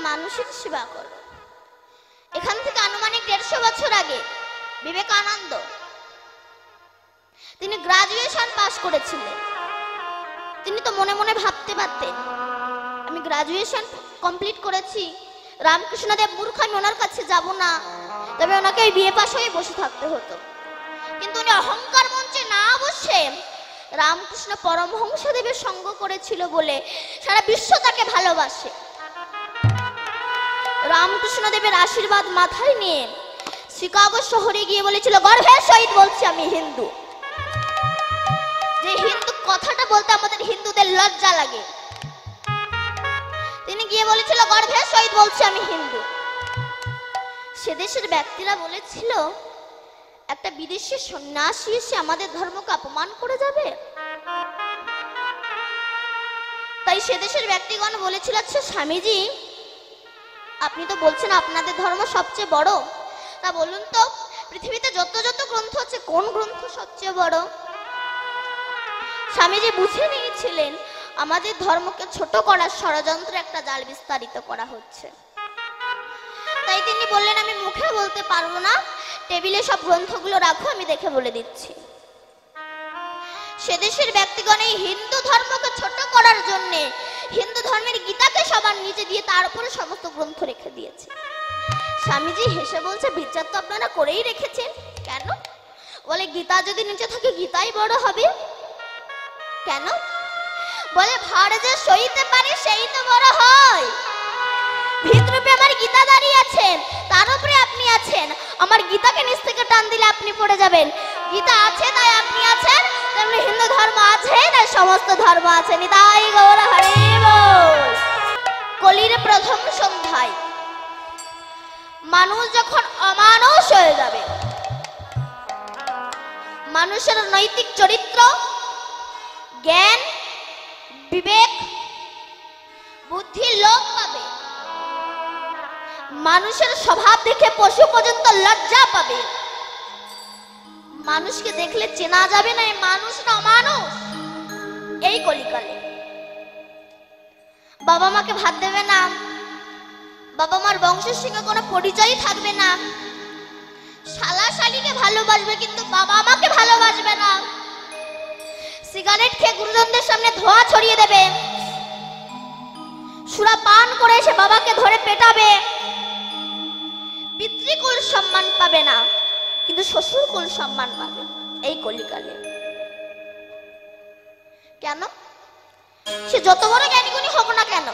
মানুষের সেবা করো। এখান থেকে আনুমানিক 150 বছর আগে বিবেকানন্দ তিনি গ্রাজুয়েশন পাস করেছিলেন। তিনি তো মনে মনে ভাবতে পারতেন আমি গ্রাজুয়েশন কমপ্লিট করেছি, রামকৃষ্ণদেব মূর্খ, আমি ওনার কাছে যাব না, তবে ওনাকে ওই বিএ পাস হয়ে বসে থাকতে হতো। কিন্তু উনি অহংকার মঞ্চে না বসে রামকৃষ্ণ পরমহংসদেবের সঙ্গ করেছিল বলে সারা বিশ্ব তাকে ভালোবাসে। রামকৃষ্ণদেবের আশীর্বাদ মাথায় নিয়ে শিকাগো শহরে গিয়ে বলেছিল গর্বের সহিত বলছি আমি হিন্দু। যে হিন্দু কথাটা বলতে আমাদের হিন্দুদের লজ্জা লাগে, তিনি গিয়ে বলেছিল গর্বের সহিত বলছি আমি হিন্দু। সে দেশের ব্যক্তিরা বলেছিল একটা বিদেশি সন্ন্যাসী এসে আমাদের ধর্মকে অপমান করে যাবে। তাই সে দেশের ব্যক্তিগণ বলেছিল আচ্ছা স্বামীজি, আপনি তো বলছেন আপনাদের ধর্ম সবচেয়ে বড়, তা বলুন তো পৃথিবীতে যত যত গ্রন্থ আছে কোন গ্রন্থ সবচেয়ে বড়? স্বামীজি বুঝে নিয়েছিলেন আমাদের ধর্মকে ছোট করার ষড়যন্ত্র একটা জাল বিস্তারিত করা হচ্ছে। তাই তিনি বললেন আমি মুখে বলতে পারবো না, টেবিলে সব গ্রন্থগুলো রাখো, আমি দেখে বলে দিচ্ছি। সে দেশের ব্যক্তিগণ এই হিন্দু ধর্মকে ছোট করার জন্য হিন্দু ধর্মের গীতাকে সবার নিচে দিয়ে তার উপরে সমস্ত গ্রন্থ রেখে দিয়েছে। স্বামীজি হেসে বলছে বিচার তো আপনারা করেই রেখেছেন, কেন? বলে গীতা যদি নিচে থাকে গীতাই বড় হবে। কেন? বলে ভার যে সইতে পারে সেই তো বড় হয়। ভিতরূপে আমার গীতা দাঁড়িয়ে আছেন, তার উপরে আপনি আছেন, আমার গীতাকে নিচ থেকে টান দিলে আপনি পড়ে যাবেন। গীতা আছে তাই আপনি আছেন, তেমনি হিন্দু ধর্ম আছে তাই সমস্ত ধর্ম আছে। নিতাই গৌর হরি বল। কলির প্রথম সন্ধ্যায় মানুষ যখন অমানুষ হয়ে যাবে, মানুষের নৈতিক চরিত্র, জ্ঞান, বিবেক, বুদ্ধি লোপ পাবে, মানুষের স্বভাব দেখে পশু পর্যন্ত লজ্জা পাবে, মানুষকে দেখলে চেনা যাবে না মানুষ না অমানুষ। এই কলিকালে বাবা মাকে ভাত দেবে না, বাবা মার বংশের সঙ্গে কোনো পরিচয় থাকবে না, শালা শালিকে ভালোবাসবে কিন্তু বাবা মাকে ভালোবাসবে না, সিগারেট খেয়ে গুরুজনদের সামনে ধোঁয়া ছড়িয়ে দেবে, সুরা পান করে এসে বাবাকে ধরে পেটাবে, পিতৃকুল সম্মান পাবে না কিন্তু শ্বশুরকুল সম্মান পাবে। এই কলিকালে কেন? সে যত বড় জ্ঞানী গুণী হব না কেন,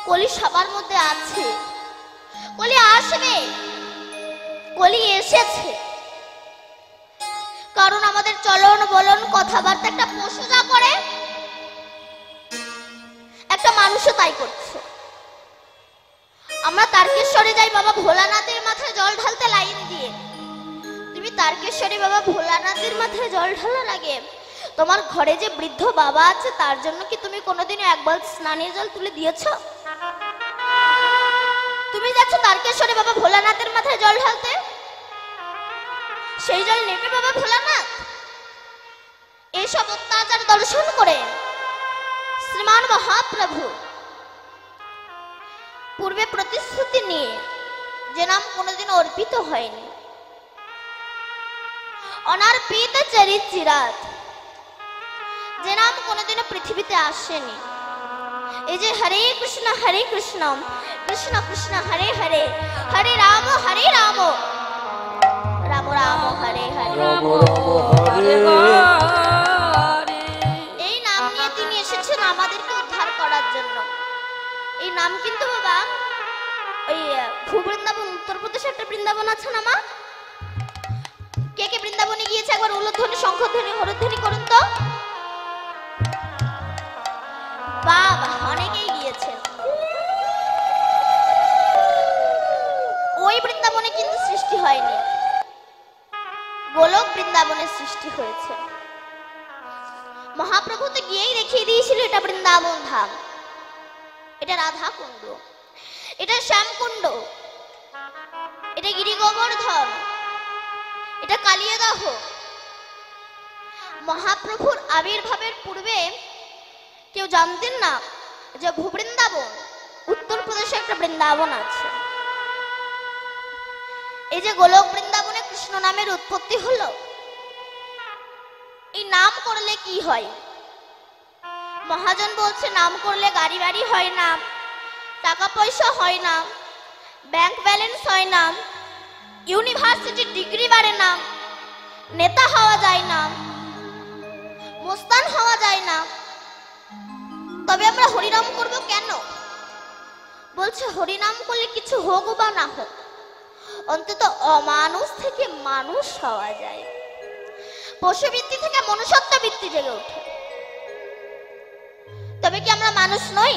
কলি সবার মধ্যে আছে, কলি আসবে, কলি এসেছে। কারণ আমাদের চলন বলন কথাবার্তা একটা পশু যা করে একটা মানুষও তাই করছে। আমরা তারকেশ্বরে যাই বাবা ভোলানাথের মাথায় জল ঢালতে লাইন দিয়ে, তুমি তারকেশ্বরে বাবা ভোলানাথের মাথায় জল ঢালার আগে তোমার ঘরে যে বৃদ্ধ বাবা আছে তার জন্য কি তুমি কোনোদিন একবার স্নানের জল তুলে দিয়েছো? তুমি যাচ্ছ তারকেশ্বরে বাবা ভোলানাথের মাথায় জল ঢালতে, সেই জল নেবে বাবা ভোলানাথ? এইসব অত্যাচার দর্শন করে শ্রীমান মহাপ্রভু পূর্বে প্রতিশ্রুতি নিয়ে যে নাম কোনোদিন অর্পিত হয়নি, অনার্পিত চরিচিরাত, যে নাম কোনোদিনও পৃথিবীতে আসেনি, এই যে হরে কৃষ্ণ কৃষ্ণ কৃষ্ণ হরে হরে, হরে রাম রাম রাম হরে হরে, এই নাম নিয়ে তিনি এসেছেন আমাদেরকে উদ্ধার করার জন্য। এই নাম কিন্তু বাবা ওই ভূবৃন্দাবন উত্তরপ্রদেশে একটা বৃন্দাবন আছে না মা? কে কে বৃন্দাবনে গিয়েছে একবার উলুধ্বনি শঙ্খধ্বনি হরধ্বনি করুন তো। বাবা অনেকেই গিয়েছেন। ওই বৃন্দাবনে কিন্তু সৃষ্টি হয়নি, গোলক বৃন্দাবনের সৃষ্টি হয়েছে। মহাপ্রভু তো গিয়েই দেখিয়ে দিয়েছিল এটা বৃন্দাবন ধাম, এটা রাধা কুণ্ড, এটা শ্যামকুণ্ড, এটা গিরি গোবর্ধন, এটা কালিয়াদহ। মহাপ্রভুর আবির্ভাবের পূর্বে কেউ জানতেন না যে ভূবৃন্দাবন উত্তরপ্রদেশে একটা বৃন্দাবন আছে। এই যে গোলক বৃন্দাবনে কৃষ্ণ নামের উৎপত্তি হলো, এই নাম করলে কি হয়? মহাজন বলছে নাম করলে গাড়ি বাড়ি হয় না, টাকা পয়সা হয় না, ব্যাংক ব্যালেন্স হয় না, ইউনিভার্সিটির ডিগ্রি বাড়ে না, নেতা হওয়া যায় না, মোস্তান হওয়া যায় না। তবে আমরা হরিনাম করব কেন? বলছে হরিনাম করলে কিছু হোক বা না হোক, অন্তত অমানুষ থেকে মানুষ হওয়া যায়, পশুবৃত্তি থেকে মনুষ্যত্ব বৃত্তি জেগে ওঠে। তবে কি আমরা মানুষ নই?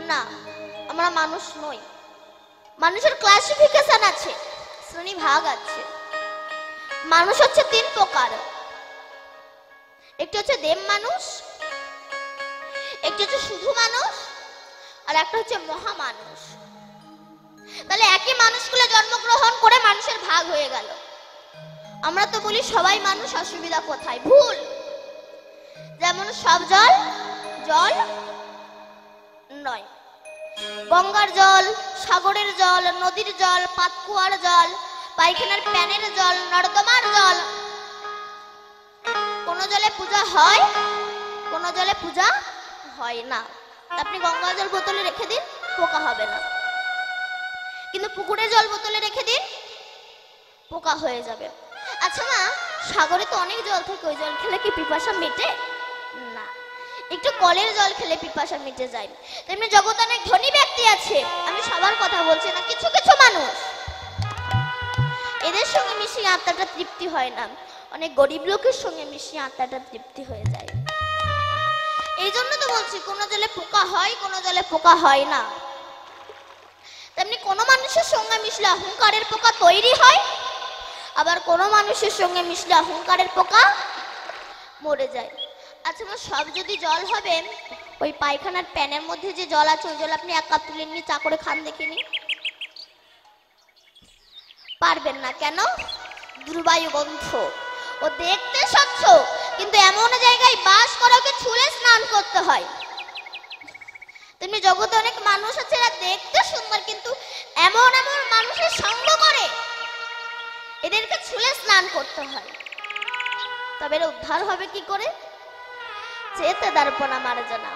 না, আমরা মানুষ নই। মানুষের ক্লাসিফিকেশন আছে, শ্রেণী ভাগ আছে। মানুষ হচ্ছে তিন প্রকার। একটি হচ্ছে দেব মানুষ, একটি হচ্ছে শুধু মানুষ, আর একটা হচ্ছে মহামানুষ। তাহলে একই মানুষগুলো জন্মগ্রহণ করে মানুষের ভাগ হয়ে গেল। আমরা তো বলি সবাই মানুষ, অসুবিধা কোথায়? ভুল। যেমন সব জল জল নয়, গঙ্গার জল, সাগরের জল, নদীর জল, পাতকুয়ার জল, পায়খানার প্যানের জল, নর্দমার জল, কোন জলে পূজা হয়, কোন জলে পূজা হয় না। আপনি গঙ্গা জল বোতলে রেখে দিন, পোকা হবে না, কিন্তু পুকুরের জল বোতলে রেখে দিন, পোকা হয়ে যাবে। আচ্ছা মা, সাগরে তো অনেক জল থাকে, ওই জল খেলে কি পিপাসা মেটে? না। একটু কলের জল খেলে পিপাসা মিটে যায়। তেমনি জগতে অনেক ধনী ব্যক্তি আছে, আমি সবার কথা বলছি না, কিছু কিছু মানুষ, এদের সঙ্গে মিশিয়ে আত্মাটা তৃপ্তি হয় না, অনেক গরিব লোকের সঙ্গে মিশিয়ে আত্মাটা তৃপ্তি হয়ে যায়। এই জন্য তো বলছি কোন জলে পোকা হয়, কোন জলে পোকা হয় না। তেমনি কোন মানুষের সঙ্গে মিশলে অহংকারের পোকা তৈরি হয়, আবার কোন মানুষের সঙ্গে মিশলে অহংকারের পোকা মরে যায়। আচ্ছা মা, সব যদি জল হবে, ওই পায়খানার প্যানের মধ্যে যে জল আছে, ওই জল আপনি এক কাপ তুলে নিয়ে চা করে খান দেখিনি? পারবেন না। কেন? দুর্বায়ু গন্ধ। ও দেখতে স্বচ্ছ, কিন্তু এমন জায়গায় বাস করে ওকে ছুলে স্নান করতে হয়। তেমনি জগতে অনেক মানুষ আছে এরা দেখতে সুন্দর, কিন্তু এমন এমন মানুষের সঙ্গ করে এদেরকে ছুলে স্নান করতে হয়। তবে এর উদ্ধার হবে কি করে? চেতে দর্পণা মার্জনা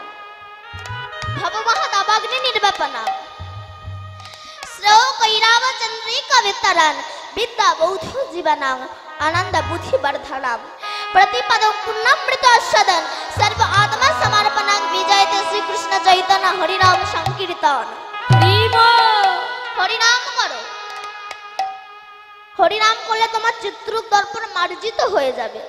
ভবমহৎ অবাগ্নি নির্বাপনা শ্রেয় কৈরাব চন্দ্রিকা বিতরণ বিদ্যা বৌদ্ধ জীবনাং আনন্দ বুদ্ধি বর্ধনাম प्रतिपदं पुण्यमृत सदन सर्व आत्मा समर्पणं विजयते श्री कृष्ण चैतन्य हरिनाम संकीर्तन। हरिनाम करो, हरिनाम করলে তোমার চিত্ররূপ দর্পণ মার্জিত হয়ে যাবে।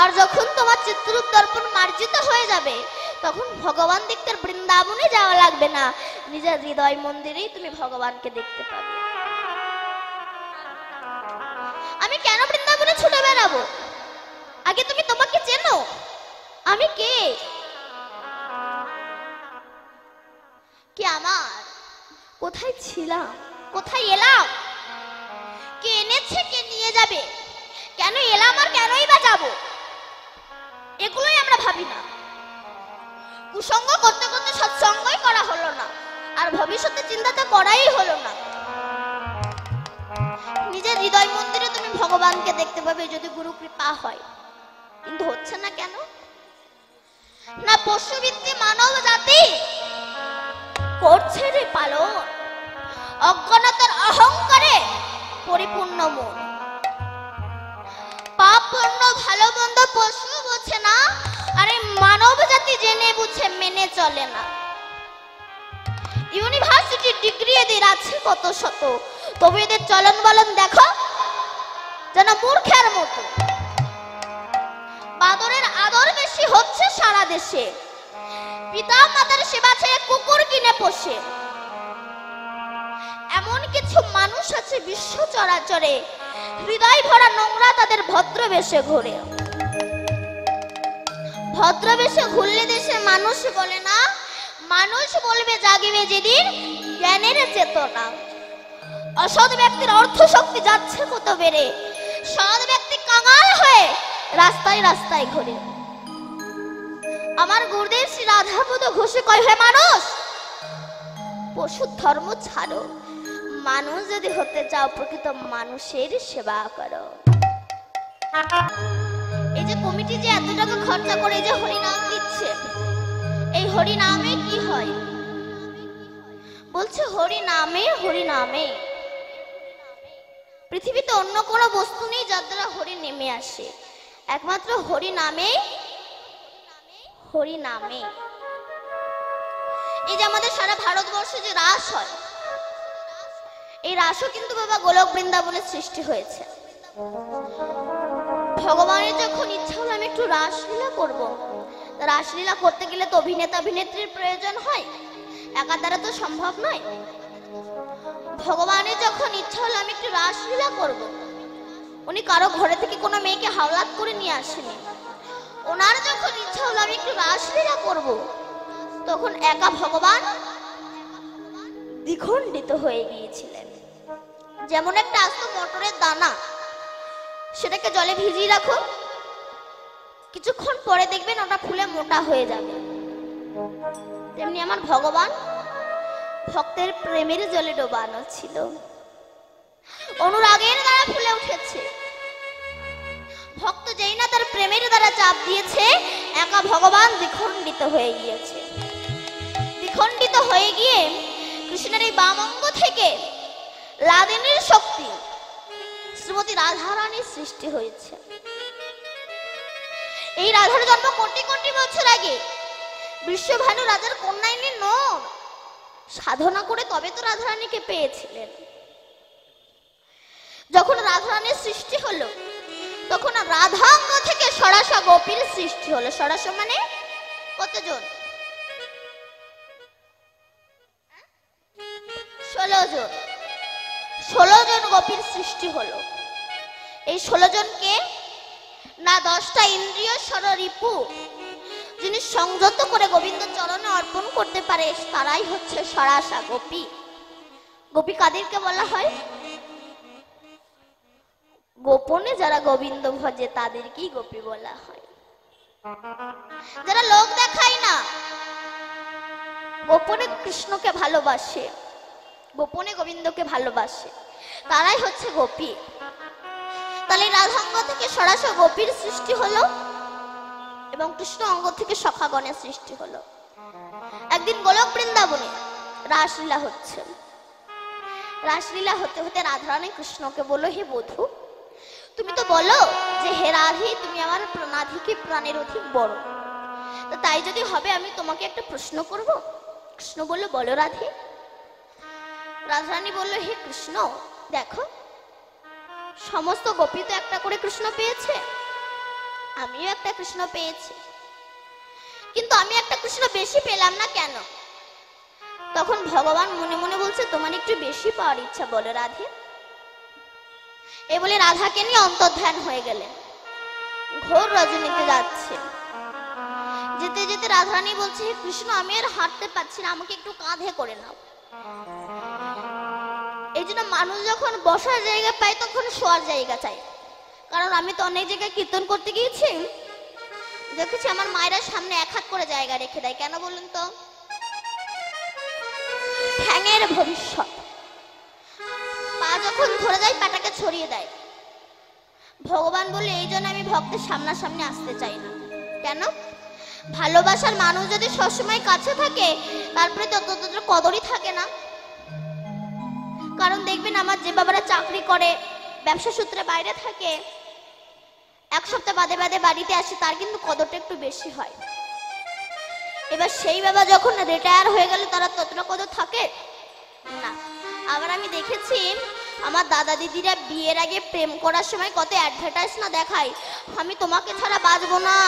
আর যখন তোমার চিত্ররূপ দর্পণ মার্জিত হয়ে যাবে, তখন ভগবান দেখতে বৃন্দাবনে যাওয়া লাগবে না, নিজের হৃদয় মন্দিরেই তুমি ভগবানকে দেখতে পাবে। আমি কেন বৃন্দাবনে ছুটে বেড়াবো? আগে তুমি তোমাকে চেনো, আমি কে? কি আমার? কোথায় ছিলাম, কোথায় এলাম, কে এনেছে, কে নিয়ে যাবে, কেন এলাম আর কেনই বা যাবো, এগুলোই আমরা ভাবি না। কুসঙ্গ করতে করতে সৎসঙ্গই করা হলো না, আর ভবিষ্যতে চিন্তা তো করাই হলো না। নিজের হৃদয় মন্দিরে তুমি ভগবানকে দেখতে পাবে যদি গুরু কৃপা হয়, কিন্তু হচ্ছে না কেন? না পশুবৃত্তি মানব জাতি করছে রে পালন, অজ্ঞানতার অহংকারে পরিপূর্ণ মন। পাপ পূর্ণ ভালো মন্দ পশু বোঝে না, আরে মানব জাতি জেনে বুঝে মেনে চলে না। ইউনিভার্সিটি ডিগ্রি এদের আছে কত শত, তবে এদের চলন বলন দেখো যেন মূর্খের মতো। বাদরের আদর বেশি হচ্ছে সারা দেশে, পিতা মাতার সেবা ছেড়ে কুকুর কিনে পোষে। এমন কিছু মানুষ আছে বিশ্ব চরাচরে, হৃদয় ভরা নোংরা তাদের ভদ্রবেশে ঘোরে। ভদ্রবেশে ঘুরলে দেশের মানুষ বলে না, মানুষ বলবে জাগিবে যেদিন জ্ঞানের চেতনা। অসৎ ব্যক্তির অর্থ শক্তি যাচ্ছে কত বেড়ে, সৎ ব্যক্তি কাঙাল হয়ে রাস্তায় রাস্তায় ঘুরে। আমার গুরুদেব শ্রী রাধাপদ ঘোষে কয়, হে মানুষ পশুর ধর্ম ছাড়ো, মানুষ যদি হতে চাও প্রকৃত মানুষের সেবা করো। এই যে কমিটি যে এত টাকা খরচা করে যে হরিনাম দিচ্ছে, এই হরিনামে কি হয়? বলছে হরিনামে, হরিনামে। পৃথিবীতে অন্য কোনো বস্তু নেই যার দ্বারা হরি নেমে আসে, একমাত্র হরিনামে, হরিনামে। এই যে আমাদের সারা ভারতবর্ষে যে রাস হয়, এই রাসও কিন্তু বাবা গোলক বৃন্দাবনের সৃষ্টি হয়েছে। ভগবানের যখন ইচ্ছা হলো আমি একটু রাসলীলা করব, রাসলীলা করতে গেলে তো অভিনেতা অভিনেত্রীর প্রয়োজন হয়, একা দ্বারা তো সম্ভব নয়। ভগবানের যখন ইচ্ছা হলো আমি একটু রাসলীলা করব, উনি কারো ঘরে থেকে কোনো মেয়েকে হাওলাত করে নিয়ে আসেনি। ওনার যখন ইচ্ছা হলো আমি একটু রাসলীলা করব, তখন একা ভগবান দ্বিখণ্ডিত হয়ে গিয়েছিলেন। যেমন একটা আস্ত মটরের দানা, সেটাকে জলে ভিজিয়ে রাখো, কিছুক্ষণ পরে দেখবেন ওটা ফুলে মোটা হয়ে যাবে। তেমনি আমার ভগবান ভক্তের প্রেমের জলে ডোবানো ছিল, অনুরাগের দ্বারা ফুলে উঠেছে। ভক্ত যেই না তার প্রেমের দ্বারা চাপ দিয়েছে, একা ভগবান দ্বিখণ্ডিত হয়ে গিয়েছে। দ্বিখণ্ডিত হয়ে গিয়ে কৃষ্ণের এই বাম অঙ্গ থেকে লাদেনের শক্তি শ্রীমতী রাধারানীর সৃষ্টি হয়েছে। এই রাধার জন্ম কোটি কোটি বছর আগে বিশ্বভানু রাজার কন্যাইনী নন, সাধনা করে তবে তো রাধারানীকে পেয়েছিলেন। যখন রাধারানীর সৃষ্টি হলো, তখন রাধাঙ্গ থেকে সরাসা গোপীর সৃষ্টি হলো। সরাসা মানে কতজন? 16 জন। 16 জন গোপীর সৃষ্টি হলো। এই 16 জনকে না 10টা ইন্দ্রিয় ষড়রিপু যিনি সংযত করে গোবিন্দ চরণে অর্পণ করতে পারে, তারাই হচ্ছে সরাসা গোপী। গোপী কাদেরকে বলা হয়? গোপনে যারা গোবিন্দ ভজে তাদেরকেই গোপী বলা হয়। যারা লোক দেখায় না, গোপনে কৃষ্ণকে ভালোবাসে, গোপনে গোবিন্দকে ভালোবাসে, তারাই হচ্ছে গোপী। তাহলে রাধাঙ্গ থেকে সরাসরি গোপীর সৃষ্টি হলো এবং কৃষ্ণ অঙ্গ থেকে সখাগণের সৃষ্টি হলো। একদিন গোলক বৃন্দাবনে রাসলীলা হচ্ছে। রাসলীলা হতে হতে রাধারানী কৃষ্ণকে বলল, হে বধূ, তুমি তো বলো যে হে রাধে তুমি আমার প্রাণাধিকে প্রাণের অধিক বড়, তো তাই যদি হবে আমি তোমাকে একটা প্রশ্ন করব। কৃষ্ণ বলল, বলো রাধে। রাধারানী বলল, হে কৃষ্ণ, দেখো সমস্ত গোপী তো একটা করে কৃষ্ণ পেয়েছে, আমিও একটা কৃষ্ণ পেয়েছি, কিন্তু আমি একটা কৃষ্ণ বেশি পেলাম না কেন? তখন ভগবান মনে মনে বলছে, তোমার একটু বেশি পাওয়ার ইচ্ছা, বলো রাধে। এ বলে রাধাকে নিয়ে অন্তর্ধান হয়ে গেলেন। ঘোর রজনীতে যাচ্ছে, যেতে যেতে রাধারানী বলছে, হে কৃষ্ণ, আমি আর হাঁটতে পারছি না, আমাকে একটু কাঁধে করে নাও। এই জন্য মানুষ যখন বসার জায়গা পায় তখন শোয়ার জায়গা চাই। কারণ আমি তো অনেক জায়গায় কীর্তন করতে গিয়েছি, দেখেছি আমার মায়েরা সামনে এক হাত করে জায়গা রেখে দেয়। কেন বলুন তো? ঠ্যাঙের ভবিষ্যৎ। পা যখন ধরে যায় পাটাকে ছড়িয়ে দেয়। ভগবান বলে এই জন্য আমি ভক্তের সামনাসামনি আসতে চাই না। কেন? ভালোবাসার মানুষ যদি সবসময় কাছে থাকে তারপরে ততটা কদরই থাকে না। কারণ দেখবেন আমার যে বাবারা চাকরি করে, ব্যবসা সূত্রে বাইরে থাকে, এক সপ্তাহ বাদে বাদে বাড়িতে আসে, তার কিন্তু কদরটা একটু বেশি হয়। এবার সেই বাবা যখন রিটায়ার হয়ে গেল তারা ততটা কদর থাকে না। আবার আমি দেখেছি আমার দাদা দিদিরা বিয়ের আগে প্রেম করার সময় কত অ্যাডভার্টাইজ না দেখায়, আমি তোমাকে ছাড়া বাঁচবো না,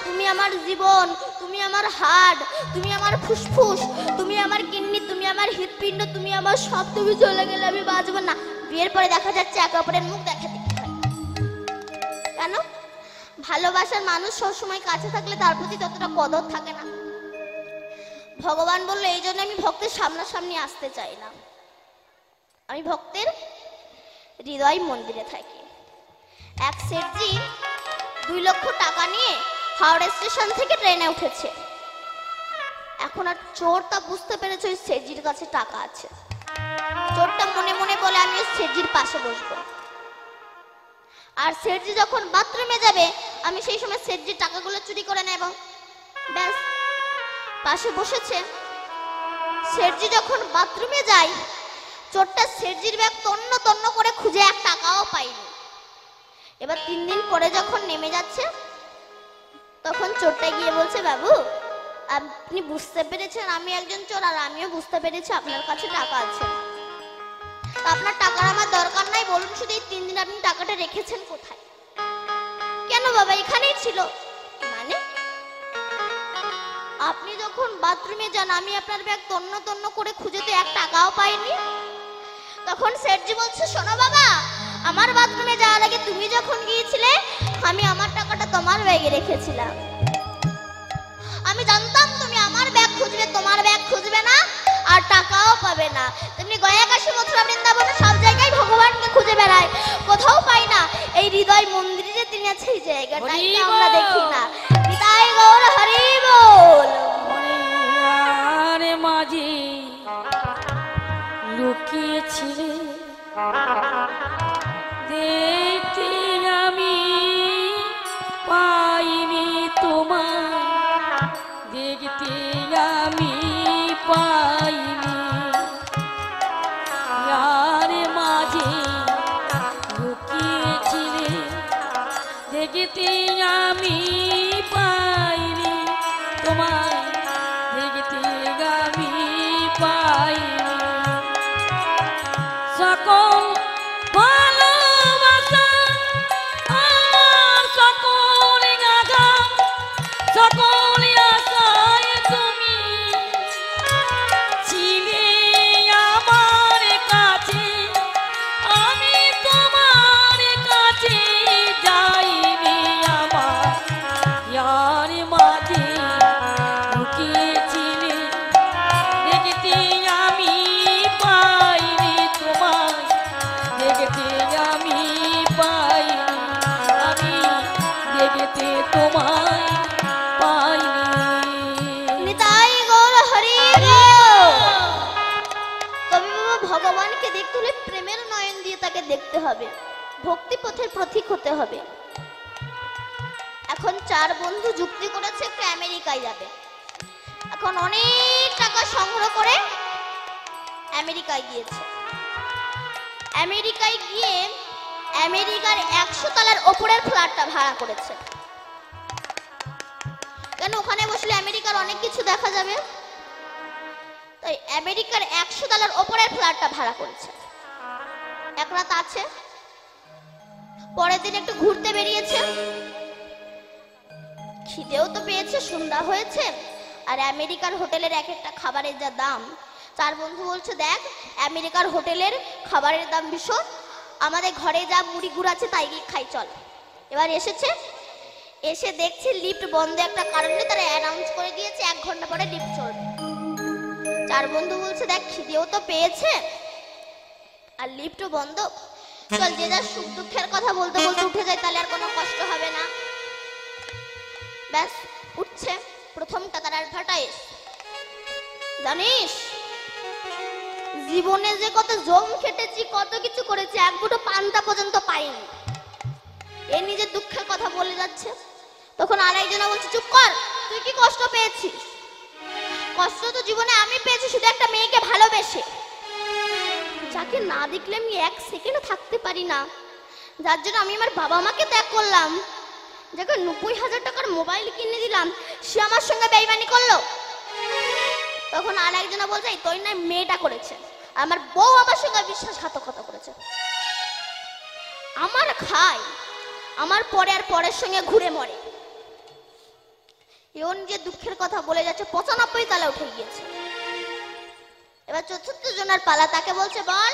তুমি আমার জীবন, তুমি আমার হাড়, তুমি আমার ফুসফুস, তুমি আমার কিডনি, তুমি আমার হৃৎপিণ্ড, তুমি আমার সব, তুমি চলে গেলে আমি বাঁচবো না। বিয়ের পরে দেখা যাচ্ছে একে অপরের মুখ দেখা দেখতে হয়। কেন? ভালোবাসার মানুষ সবসময় কাছে থাকলে তার প্রতি ততটা কদর থাকে না। ভগবান বললো এই জন্য আমি ভক্তের সামনাসামনি আসতে চাই না, আমি ভক্তের হৃদয় মন্দিরে থাকি। এক সেটজি 2 লক্ষ টাকা নিয়ে হাওড়া স্টেশন থেকে ট্রেনে উঠেছে। এখন আর চোরটা বুঝতে পেরেছে ওই সেজির কাছে টাকা আছে। চোরটা মনে মনে বলে আমি সেজির পাশে বসবো, আর সেজি যখন বাথরুমে যাবে আমি সেই সময় সেজির টাকাগুলো চুরি করে নেব। ব্যাস, পাশে বসেছে। সেজি যখন বাথরুমে যায়, চোরটা সেজির ব্যাগ তন্ন তন্ন করে খুঁজে এক টাকাও পায়নি। এবার 3 দিন পরে যখন নেমে যাচ্ছে, তখন চোরটা গিয়ে বলছে, বাবু আপনি বুঝতে পেরেছেন আমি একজন চোর, আর আমিও বুঝতে পেরেছি আপনার কাছে টাকা আছে। আপনার টাকার আমার দরকার নাই, বলুন শুধু এই 3 দিন আপনি টাকাটা রেখেছেন কোথায়? কেন বাবা, এখানেই ছিল। মানে আপনি যখন বাথরুমে যান আমি আপনার ব্যাগ তন্ন তন্ন করে খুঁজে তো এক টাকাও পাইনি। তখন সেটজি বলছে, শোনো বাবা, আমার বাথরুমে যাওয়ার আগে তুমি যখন গিয়েছিলে আমি আমার টাকাটা তোমার ব্যাগে রেখেছিলাম। আমি জানতাম তুমি আমার ব্যাগ খুঁজবে, তোমার ব্যাগ খুঁজবে না আর টাকাও পাবে না। তেমনি গয়া কাশী মথুরা বৃন্দাবন সব জায়গায় ভগবানকে খুঁজে বেড়ায়, কোথাও পাই না। এই হৃদয় মন্দিরে যে তিনি আছে এই জায়গাটাই আমরা দেখি না। নিতাই গৌর হরি বল। আরে মাঝি লুকিয়েছিলে দেখতে আমি পাইনি তোমায়, দেখতে আমি পাইনি। আরে মাঝি লুকিয়েছিলে দেখতে আমি পাইনি তোমায়, দেখতে আমি পাইনি। সকল ভালোবাসা আমার সকল গাথা, সকল আশায় তুমি ছিলে আমার কাছে, আমি তোমার কাছে যাইনি। আমার ইয়ার মাঝে লুকিয়েছিলে দেখতে আমি পাইনি তোমায়, দেখতে আমি পাইনি, আমি দেখতে তোমায় পাইনি। নিতাই গৌর হরি বল। তবে বাবা, ভগবানকে দেখতে হলে প্রেমের নয়ন দিয়ে তাকে দেখতে হবে, ভক্তি পথের প্রতীক হতে হবে। এখন 4 বন্ধু যুক্তি করেছে একটু আমেরিকায় যাবে। এখন অনেক টাকা সংগ্রহ করে আমেরিকায় গিয়েছে। আমেরিকায় গিয়ে আমেরিকার 100 তলার ওপরের ফ্ল্যাটটা ভাড়া করেছে। কেন, ওখানে বসলে আমেরিকার অনেক কিছু দেখা যাবে, তাই আমেরিকার 100 তলার ওপরের ফ্ল্যাটটা ভাড়া করেছে। এক রাত আছে, পরের দিন একটু ঘুরতে বেরিয়েছে। খিদেও তো পেয়েছে, সন্ধ্যা হয়েছে, আর আমেরিকার হোটেলের এক একটা খাবারের যা দাম। 4 বন্ধু বলছে, দেখ আমেরিকার হোটেলের খাবারের দাম ভীষণ, আমাদের ঘরে যা মুড়ি গুড় আছে তাই খাই চল। এবার এসেছে, এসে দেখছে লিফট বন্ধ একটা কারণে, তারা অ্যানাউন্স করে দিয়েছে 1 ঘন্টা পরে লিফট চলবে। 4 বন্ধু বলছে, দেখ খিদেও তো পেয়েছে আর লিফটও বন্ধ, চল যে যার সুখ দুঃখের কথা বলতে বলতে উঠে যায়, তাহলে আর কোনো কষ্ট হবে না। ব্যাস উঠছে। প্রথমটা তার অ্যাডভার্টাইজ, জানিস জীবনে যে কত জম খেটেছি, কত কিছু করেছি, এক মুঠো পান্তা পর্যন্ত পাইনি। এ নিজের দুঃখের কথা বলে যাচ্ছে। তখন আরেকজনা বলছে, চুপ কর, তুই কি কষ্ট পেয়েছিস? কষ্ট তো জীবনে আমি পেয়েছি, শুধু একটা মেয়েকে ভালোবেসে, যাকে না দেখলে আমি 1 সেকেন্ড থাকতে পারি না, যার জন্য আমি আমার বাবা মাকে ত্যাগ করলাম, যাকে 90,000 টাকার মোবাইল কিনে দিলাম, সে আমার সঙ্গে বেইমানি করলো। তখন আরেকজনা বলছে, তোর না মেয়েটা করেছে, আমার বউ আমার সঙ্গে বিশ্বাসঘাতকতা করেছে, আমার খায়, আমার পরে আর পরের সঙ্গে ঘুরে মরে। এও নিজের দুঃখের কথা বলে যাচ্ছে, 95 তলা উঠে গিয়েছে। এবার 4র্থ জনের পালা, তাকে বলছে, বল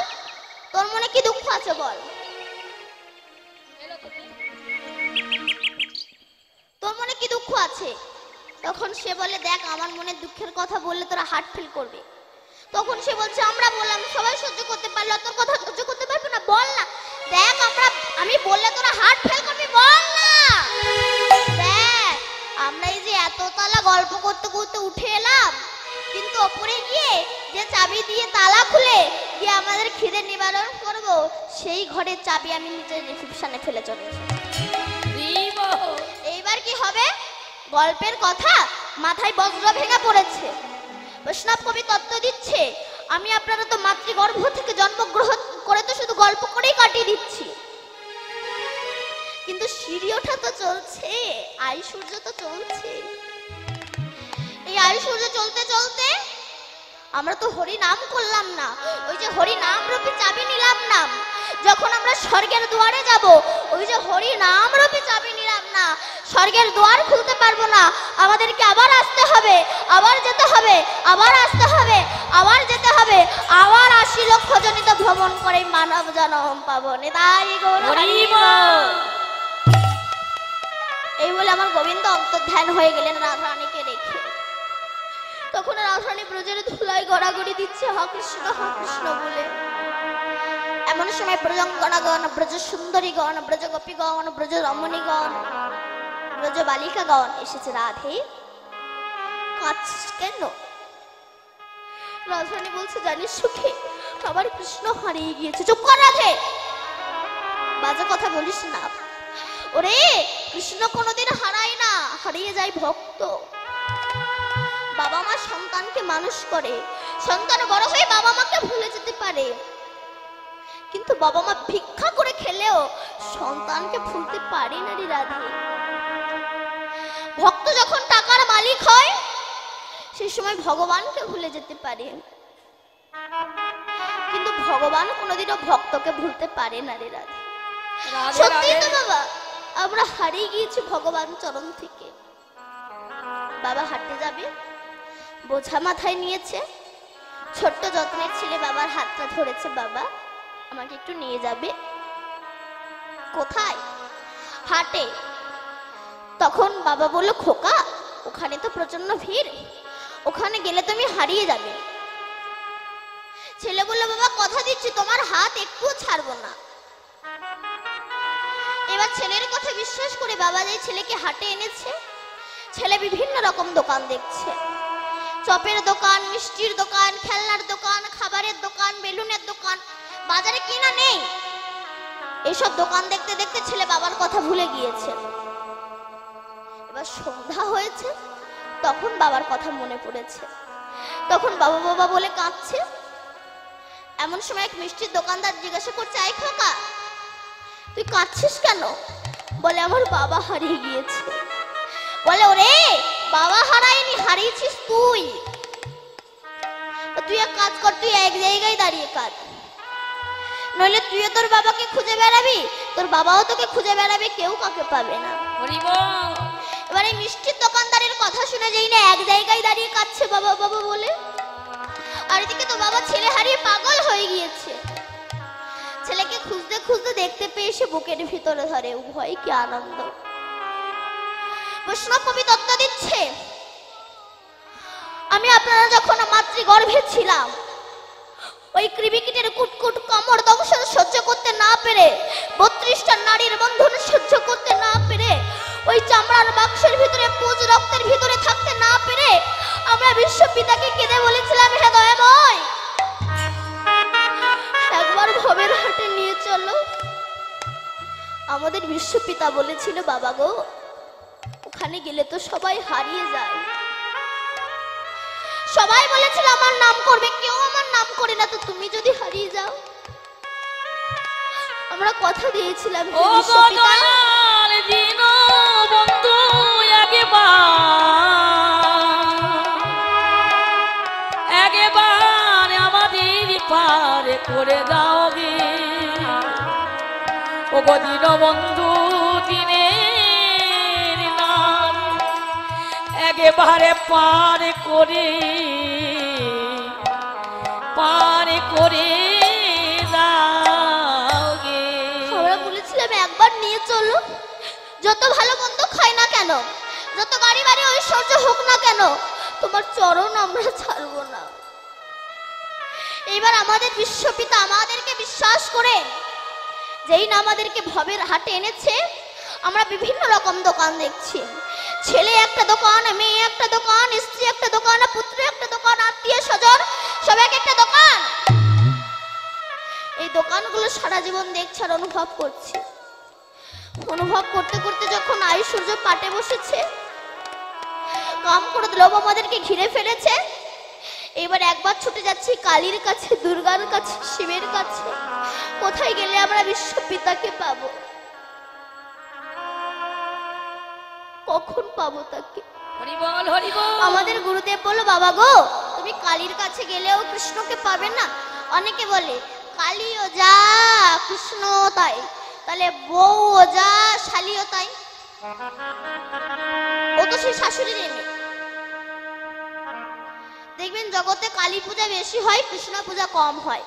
তোর মনে কি দুঃখ আছে বল, তোর মনে কি দুঃখ আছে? তখন সে বলে, দেখ আমার মনে দুঃখের কথা বললে তোরা হার্ট ফিল করবে। তখন সে বলছে, আমরা বললাম সবাই সহ্য করতে পারলো, তোর কথা সহ্য করতে পারবে না, বল না। দেখ আমি বললে তোরা হার্ট ফেল করবি, বল না। দেখ আমরা এই যে এত তলা গল্প করতে করতে উঠে এলাম, ওপরে গিয়ে যে চাবি দিয়ে তালা খুলে গিয়ে আমাদের খিদে নিবারণ করব, সেই ঘরের চাবি আমি নিজের রিসেপশনে ফেলে চলে এসেছি। এইবার কি হবে? গল্পের কথা মাথায় বজ্র ভেঙে পড়েছে। বৈষ্ণব কবি তত্ত্ব দিচ্ছে, আমি আপনারা তো মাতৃগর্ভ থেকে জন্মগ্রহণ করে তো শুধু গল্প করেই কাটিয়ে দিচ্ছি, কিন্তু সিঁড়ি ওঠা তো চলছে, আয়ু সূর্য তো চলছে। এই আয়ু সূর্য চলতে চলতে আমরা তো হরি নাম করলাম না, ওই যে হরি নাম রূপী চাবি নিলাম না। যখন আমরা স্বর্গের দুয়ারে যাব, ওই যে হরি নাম রূপী চাবি নিলাম না, স্বর্গের দুয়ার খুলতে পারবো না। আমাদেরকে আবার আসতে হবে, আবার যেতে হবে, আবার আসতে হবে, আবার যেতে হবে, আবার 80 লক্ষ জনিত ভ্রমণ করে মানব জন্ম পাবো। নিতাই গৌর হরি বল। এই বলে আমার গোবিন্দ অন্তর্ধান হয়ে গেলেন রাধারানীকে রেখে। তখন রাধারানী ব্রজের ধুলায় গড়াগড়ি দিচ্ছে হা কৃষ্ণ বলে। এমন সময় ব্রজঙ্গনাগণ, ব্রজ সুন্দরীগণ, ব্রজ গোপীগণ, ব্রজ রমণীগণ, ব্রজ বালিকাগণ এসেছে। রাধে, কাঁদছিস কেন? রাধারানী বলছে, জানিস সুখে আমার কৃষ্ণ হারিয়ে গিয়েছে। চুপ কর রাধে, বাজে কথা বলিস না। ওরে, কৃষ্ণ কোনোদিন হারায় না, হারিয়ে যায় ভক্ত। বাবা মা সন্তানকে মানুষ করে, সন্তান বড় হয়ে বাবা মাকে ভুলে যেতে পারে, কিন্তু বাবা মা ভিক্ষা করে খেলেও সন্তানকে ভুলতে পারে না রে রাধে। ভক্ত যখন টাকার মালিক হয়, সেই সময় ভগবানকে ভুলে যেতে পারে, কিন্তু ভগবান কোনোদিনও ভক্তকে ভুলতে পারে না রে রাধে। সত্যি তো বাবা, আমরা হারিয়ে গিয়েছি ভগবান চরণ থেকে। বাবা হাঁটতে যাবে, বোঝা মাথায় নিয়েছে, ছোট্ট যত্নের ছেলে বাবার হাতটা ধরেছে, বাবা আমাকে একটু নিয়ে যাবে। কোথায়? হাটে। তখন বাবা বলল, খোকা ওখানে তো প্রচন্ড ভিড়, ওখানে গেলে তুমি হারিয়ে যাবে। ছেলে বলল, বাবা কথা দিচ্ছি তোমার হাত একটুও ছাড়বো না। এবার ছেলের কথা বিশ্বাস করে বাবা যে ছেলেকে হাটে এনেছে, ছেলে বিভিন্ন রকম দোকান দেখছে, চপের দোকান, মিষ্টির দোকান, খেলনার দোকান, খাবারের দোকান, বেলুনের দোকান, বাজারে কিনা নেই। এসব দোকান দেখতে দেখতে ছেলে বাবার কথা ভুলে গিয়েছে। এবার সন্ধ্যা হয়েছে, তখন বাবার কথা মনে পড়েছে, তখন বাবা বাবা বলে কাঁদছে। এমন সময় এক মিষ্টির দোকানদার জিজ্ঞাসা করছে, আই খোকা তুই কাঁদছিস কেন? বলে, আমার বাবা হারিয়ে গিয়েছে। বলে, ওরে বাবা হারায়নি, হারিয়েছিস তুই। তুই এক কাজ কর, তুই এক জায়গায় দাঁড়িয়ে কাঁদ, নইলে তুইও তোর বাবাকে খুঁজে বেড়াবি, তোর বাবাও তোকে খুঁজে বেড়াবে, কেউ কাকে পাবে না। এবার এই মিষ্টির দোকানদারের কথা শুনে যেই না এক জায়গায় দাঁড়িয়ে কাঁদছে বাবা বাবা বলে, আর এদিকে তো বাবা ছেলে হারিয়ে পাগল হয়ে গিয়েছে। ছেলেকে খুঁজতে খুঁজতে দেখতে পেয়ে সে বুকের ভিতরে ধরে। উভয় কি আনন্দ! বৈষ্ণব কবি তত্ত্ব দিচ্ছে, আমি আপনারা যখন মাতৃগর্ভে ছিলাম, ওই কৃমিকীটের কুটকুট কামড় দংশন সহ্য করতে না পেরে, 32টা নারীর বন্ধন সহ্য করতে না পেরে, ওই চামড়ার বাক্সের ভিতরে পুজ রক্তের ভিতরে থাকতে না পেরে আমরা বিশ্বপিতাকে কেঁদে বলেছিলাম, হে দয়াময় একবার ভবের হাটে নিয়ে চলো। আমাদের বিশ্বপিতা বলেছিল, বাবা গো ওখানে গেলে তো সবাই হারিয়ে যায়। সবাই বলেছিল আমার নাম করবে, কেউ আমার নাম করে না, তো তুমি যদি হারিয়ে যাও। আমরা কথা দিয়েছিলাম একবার আমাদের পারে করে দাও গে, ও গো দীনবন্ধু দিনের নাম একেবারে পার করে দাও গে। আমরা বলেছিলাম একবার নিয়ে চলো, যত ভালো মন্দ খাই না কেন, যত গাড়ি বাড়ি ঐশ্বর্য হোক না কেন, তোমার চরণ আমরা ছাড়বো না। এইবার আমাদের বিশ্বপিতা আমাদেরকে বিশ্বাস করে যেই না আমাদেরকে ভবের হাটে এনেছে, আমরা বিভিন্ন রকম দোকান দেখছি। ছেলে একটা দোকান, মেয়ে একটা দোকান, স্ত্রী একটা দোকান, পুত্র একটা দোকান, আত্মীয় কানগুলো সারা জীবন দেখছে আর অনুভব করছে। অনুভব করতে করতে যখন আয়ু সূর্য পাটে বসেছে, কাম করে লোভ আমাদেরকে ঘিরে ফেলেছে, এবার একবার ছুটে যাচ্ছি কালীর কাছে, দুর্গার কাছে, শিবের কাছে। কোথায় গেলে আমরা বিশ্বপিতাকে পাবো? কখন পাবো তাকে? হরি বল, হরি বল। আমাদের গুরুদেব বলল, বাবা গো, তুমি কালীর কাছে গেলেও কৃষ্ণকে পাবে না। অনেকে বলে কালীও যা কৃষ্ণ তাই, তাহলে বউও যা শালীও তাই। ও তো সেই শাশুড়ির মেয়ে। দেখবেন জগতে কালী পূজা বেশি হয়, কৃষ্ণ পূজা কম হয়।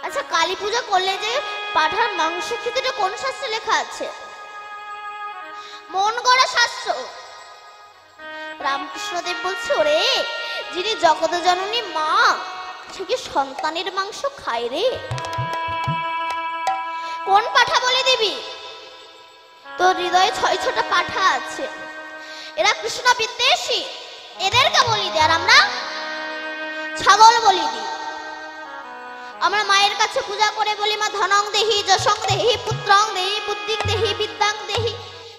আচ্ছা, কালী পূজা করলে যে পাঠার মাংস খেতে কোন শাস্ত্রে লেখা আছে? মন গড়া শাস্ত্র। রামকৃষ্ণদেব বলছে, ওরে, যিনি জগত জননী মা, সে কি সন্তানের মাংস খায় রে? কোন পাঠা বলে দিবি? তোর হৃদয়ে 6-6টা পাঠা আছে, এরা কৃষ্ণ বিদ্বেষী, এদেরকে বলি দে। আর আমরা ছাগল বলি দি। আমরা মায়ের কাছে পূজা করে বলি, মা ধনং দেহি, যশং দেহি, পুত্রং দেহি, বুদ্ধিং দেহি, বিদ্যাং দেহি।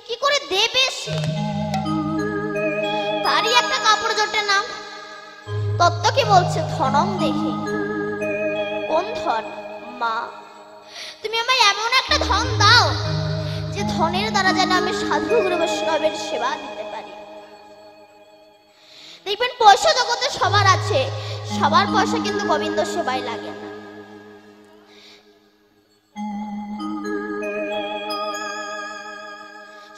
কি করে দেবে সে? তারই একটা কাপড় জোটে নাম। তত্ত্ব কি বলছে? ধনং দেহি। কোন ধন? মা। তুমি আমায় এমন একটা ধন দাও যে ধনের দ্বারা যেন আমি সাধু গুরু বৈষ্ণবের সেবা দিতে পারি। দেখবেন পয়সা জগতে সবার আছে, সবার পয়সা কিন্তু গোবিন্দ সেবায় লাগে না।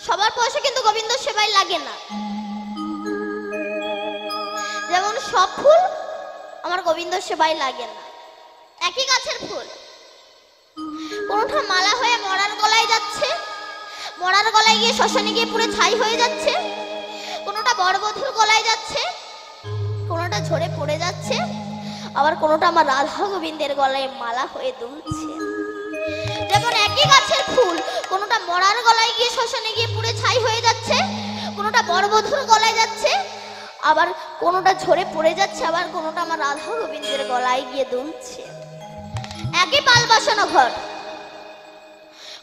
সবার পয়সা কিন্তু গোবিন্দ সেবায় লাগে না। যেমন সব ফুল আমার গোবিন্দ সেবায় লাগে না। একই গাছের ফুল, কোনটা মালা হয়ে মরার গলায় যাচ্ছে, মরার গলায় গিয়ে শ্মশানে গিয়ে পুরো ছাই হয়ে যাচ্ছে, কোনটা বরবধূর গলায় যাচ্ছে, কোনটা ঝরে পড়ে যাচ্ছে, আবার কোনটা আমার রাধা গোবিন্দের গলায় মালা হয়ে দুলছে। যেমন একই গাছের ফুল, কোনটা মরার গলায় গিয়ে শ্মশানে গিয়ে পুরো ছাই হয়ে যাচ্ছে, কোনটা বরবধূর গলায় যাচ্ছে, আবার কোনটা ঝরে পড়ে যাচ্ছে, আবার কোনটা আমার রাধা গোবিন্দের গলায় গিয়ে দুলছে। একই পাল বসানো ঘর,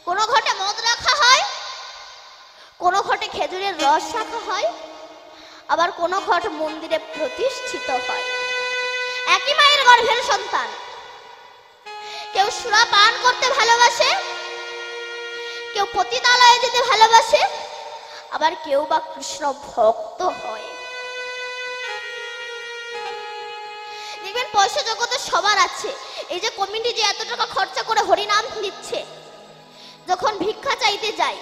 কোন ঘটে মদ রাখা হয়, কোন ঘটে খেজুরের রস রাখা হয়, আবার কোন ঘট মন্দিরে প্রতিষ্ঠিত হয়। একই মায়ের গর্ভের সন্তান। কেউ সুরা পান করতে ভালোবাসে, কেউ পতিতালয়ে যেতে ভালোবাসে, আবার কেউ বা কৃষ্ণ ভক্ত হয়। দেখবেন পয়সা জগতে সবার আছে। এই যে কমিটি যে এত টাকা খরচা করে হরিনাম দিচ্ছে, যখন ভিক্ষা চাইতে যায়,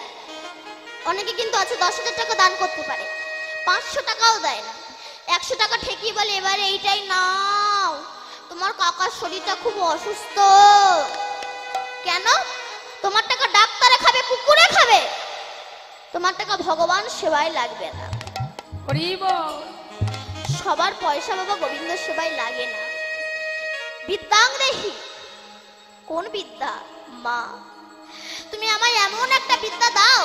অনেকে কিন্তু আছে 10,000 টাকা দান করতে পারে, 500 টাকাও দেয় না। 100 টাকা ঠেকিয়ে বলে, এবারে এইটাই নাও, তোমার কাকার শরীরটা খুব অসুস্থ। কেন? তোমার টাকা ডাক্তারে খাবে, কুকুরে খাবে, তোমার টাকা ভগবান সেবায় লাগবে না। হরি বল। সবার পয়সা বাবা গোবিন্দ সেবায় লাগে না। বিদ্যাং দেহি। কোন বিদ্যা? মা। তুমি আমায় এমন একটা বিদ্যা দাও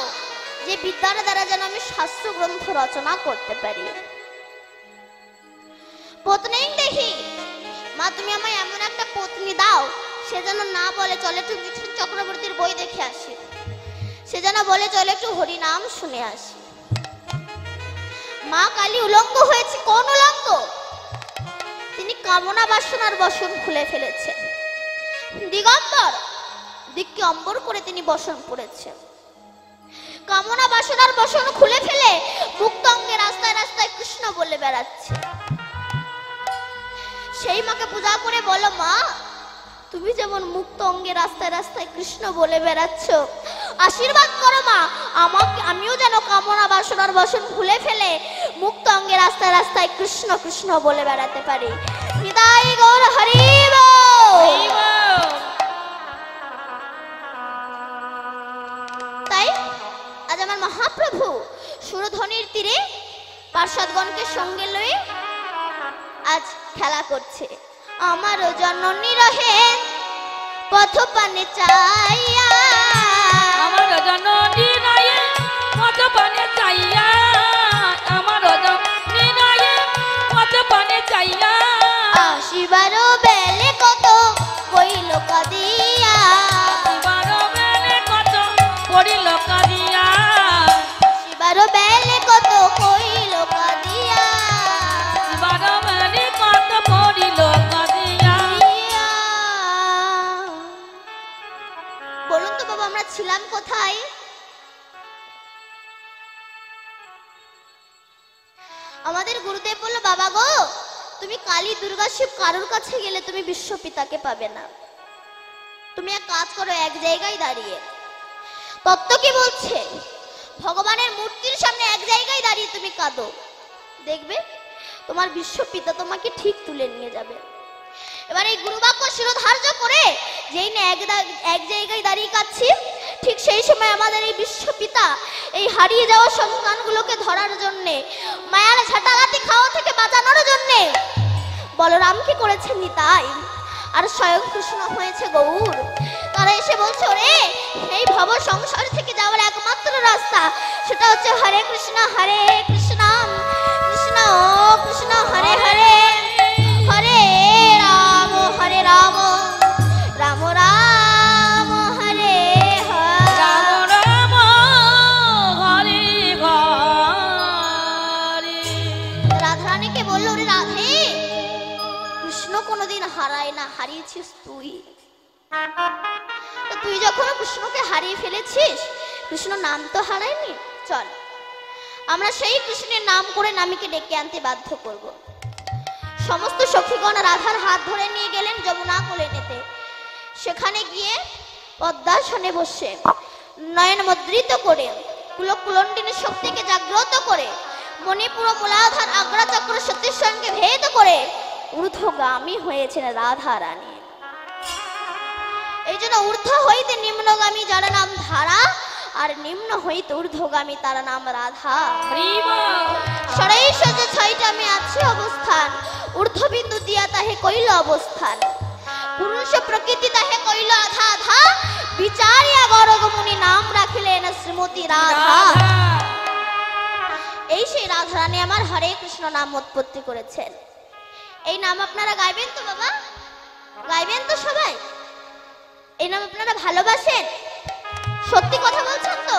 যে বিদ্যার দ্বারা যেন আমি শাস্ত্র গ্রন্থ রচনা করতে পারি। পত্নীং দেহি। মা, তুমি আমায় এমন একটা পত্নী দাও, সে যেন না বলে চলে একটু মিঠুন চক্রবর্তীর বই দেখে আসি, সে যেন বলে চলে একটু হরিনাম শুনে আসি। মা কালী উলঙ্গ হয়েছে। কোন উলঙ্গ? তিনি কামনা বাসনার বসন খুলে ফেলেছেন। দিগম্বর, দিককে অম্বর করে তিনি বসন পড়েছেন। কামনা বাসনার বসন খুলে ফেলে মুক্ত অঙ্গে রাস্তায় রাস্তায় কৃষ্ণ বলে বেড়াচ্ছে। সেই মাকে পূজা করে বলো, মা, তুমি যেমন মুক্ত অঙ্গে রাস্তায় রাস্তায় কৃষ্ণ বলে বেড়াচ্ছ, আশীর্বাদ করো মা, আমাকে, আমিও যেন কামনা বাসনার বসন খুলে ফেলে মুক্ত অঙ্গে রাস্তায় রাস্তায় কৃষ্ণ কৃষ্ণ বলে বেড়াতে পারি। নিতাই গৌর হরি বল। তাই আজ আমার মহাপ্রভু সুরধ্বনির তীরে পার্ষদগণকে সঙ্গে লয়ে আজ খেলা করছে। আমার জননী রহে পথ পানে চাইয়া, আমার জননী রহে পথ পানে চাইয়া, আমার জননী রহে পথ পানে চাইয়া, আসিবার বেলে কত কইল কাঁদিয়া। ছিলাম কোথায়? আমাদের গুরুদেব বলল, বাবা গো, তুমি কালী দুর্গা শিব কারোর কাছে গেলে তুমি বিশ্বপিতাকে পাবে না। তুমি এক কাজ করো, এক জায়গায় দাঁড়িয়ে। তত্ত্ব কি বলছে? ভগবানের মূর্তির সামনে এক জায়গায় দাঁড়িয়ে তুমি কাঁদো, দেখবে তোমার বিশ্বপিতা তোমাকে ঠিক তুলে নিয়ে যাবে। এবার এই গুরুবাক্য শিরোধার্য করে যেই না এক জায়গায় দাঁড়িয়ে কাঁদছি, ঠিক সেই সময় আমাদের এই বিশ্বপিতা এই হারিয়ে যাওয়া সন্তানগুলোকে ধরার জন্যে, মায়ার ঝাঁটাঘাতি খাওয়া থেকে বাঁচানোর জন্যে বলরামকে করেছেন নিতাই, আর স্বয়ং কৃষ্ণ হয়েছে গৌর। তারা এসে বলছে, ওরে এই ভব সংসার থেকে যাওয়ার একমাত্র রাস্তা সেটা হচ্ছে হরে কৃষ্ণ কৃষ্ণ কৃষ্ণ হরে হরে, হরে রাম রাম রাম হরে হরে। রাম রাম হরে হরে। রাধারানীকে বললো, ওরে রাধে, কৃষ্ণ কোনোদিন হারায় না, হারিয়েছিস তুই। তুই যখন কৃষ্ণকে হারিয়ে ফেলেছিস, কৃষ্ণ নাম তো হারায়নি, চল আমরা সেই কৃষ্ণের নাম করে নামীকে ডেকে আনতে বাধ্য করব। সমস্ত সখীগণ রাধার হাত ধরে নিয়ে গেলেন যমুনা কোলে নিতে। সেখানে গিয়ে পদ্মাসনে বসে নয়ন মুদ্রিত করে কুলকুলণ্ডিনী শক্তিকে জাগ্রত করে মণিপুর মূলাধার আগ্রাচক্র সতীর সঙ্গে ভেদ করে ঊর্ধ্বগামী হয়েছেন রাধা রানী। এই জন্য ঊর্ধ্ব হইতে নিম্নগামী যারা নাম ধারা, আর নিম্ন হইতে ঊর্ধ্বগামী তারা নাম রাধা। সরাই সজে ছয়টা আমি আছি অবস্থান, ঊর্ধ্ববিন্দু দিয়া তাহে কইল অবস্থান। পুরুষ প্রকৃতি তাহে কইল আধা আধা, বিচারিয়া গরগমুনি নাম রাখিলেন শ্রীমতী রাধা। এই সেই রাধা রানী আমার হরে কৃষ্ণ নাম উৎপত্তি করেছেন। এই নাম আপনারা গাইবেন তো বাবা? গাইবেন তো সবাই? এই নাম আপনারা ভালোবাসেন? সত্যি কথা বলছেন তো?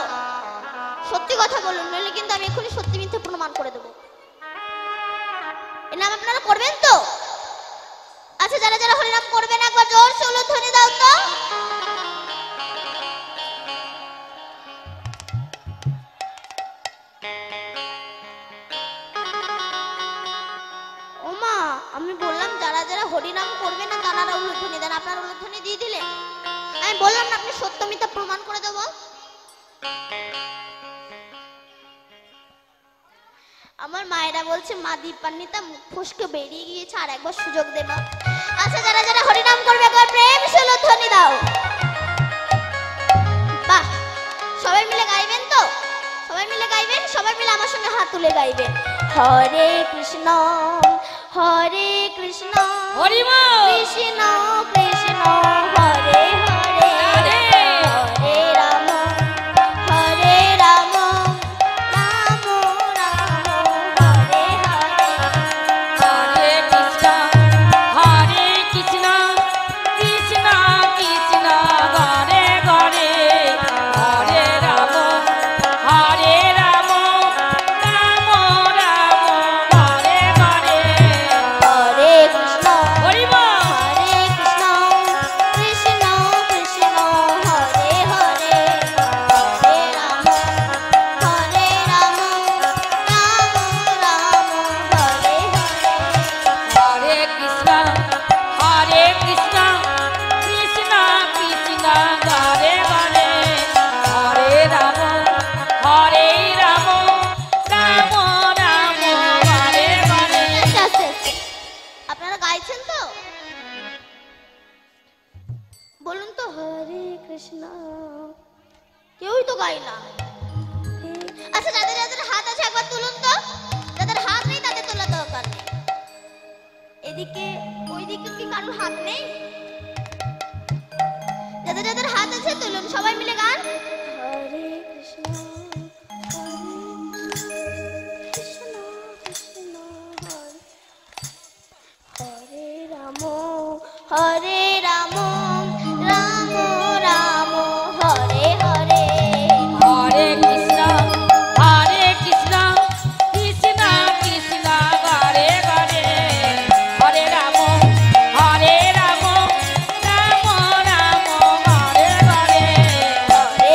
সত্যি কথা বলুন, নইলে কিন্তু আমি এখনই সত্যি মিথ্যে প্রমাণ করে দেবো। এই নাম আপনারা করবেন তো? আচ্ছা, যারা যারা হরিনাম করবেন একবার জোর সে উলুধ্বনি দাও তো। ওমা, আমি বললাম যারা যারা হরিনাম করবেন না তারা উলুধ্বনি দেন, আপনারা উলুধ্বনি দিয়ে দিলেন। আমি বললাম না আপনি সত্য মিথ্যা প্রমাণ করে দেবো। আমার মায়েরা বলছে, মা দীপান্বিতা মুখ ফসকে বেরিয়ে গিয়েছে, আর একবার সুযোগ দে মা। আচ্ছা, যারা যারা হরিনাম করবে একবার প্রেম সুলুধ্বনি দাও। বাহ, সবাই মিলে গাইবেন তো? সবাই মিলে গাইবেন, সবাই মিলে আমার সঙ্গে হাত তুলে গাইবেন। হরে কৃষ্ণ কৃষ্ণ হরি বল। কৃষ্ণ কৃষ্ণ হরে হরে, হরে রাম রাম রাম হরে হরে। হরে কৃষ্ণ কৃষ্ণ কৃষ্ণ কৃষ্ণ হরে হরে, হরে রাম রাম রাম হরে হরে। হরে কৃষ্ণ হরি বল। হরে কৃষ্ণ কৃষ্ণ কৃষ্ণ হরে হরে, হরে রাম রাম রাম হরে হরে। হরে কৃষ্ণ কৃষ্ণ কৃষ্ণ কৃষ্ণ হরে হরে, হরে রাম রাম রাম হরে হরে। আস্তে আস্তে আস্তে। আপনারা গাইছেন তো? বলুন তো, হরে কৃষ্ণ। কেউই তো গায় না। আচ্ছা, যাদের যাদের হাত আছে একবার তুলুন তো। যাদের হাত নেই তাদের তোলার দরকার নেই। এদিকে ওইদিকে কি কারোর হাত নেই? যাদের যাদের হাত আছে তুলুন, সবাই মিলে গান। হরে কৃষ্ণ কৃষ্ণ কৃষ্ণ হরে রাম রাম রাম হরে হরে। হরে কৃষ্ণ কৃষ্ণ কৃষ্ণ কৃষ্ণ হরে হরে, হরে রাম রাম রাম হরে হরে। হরে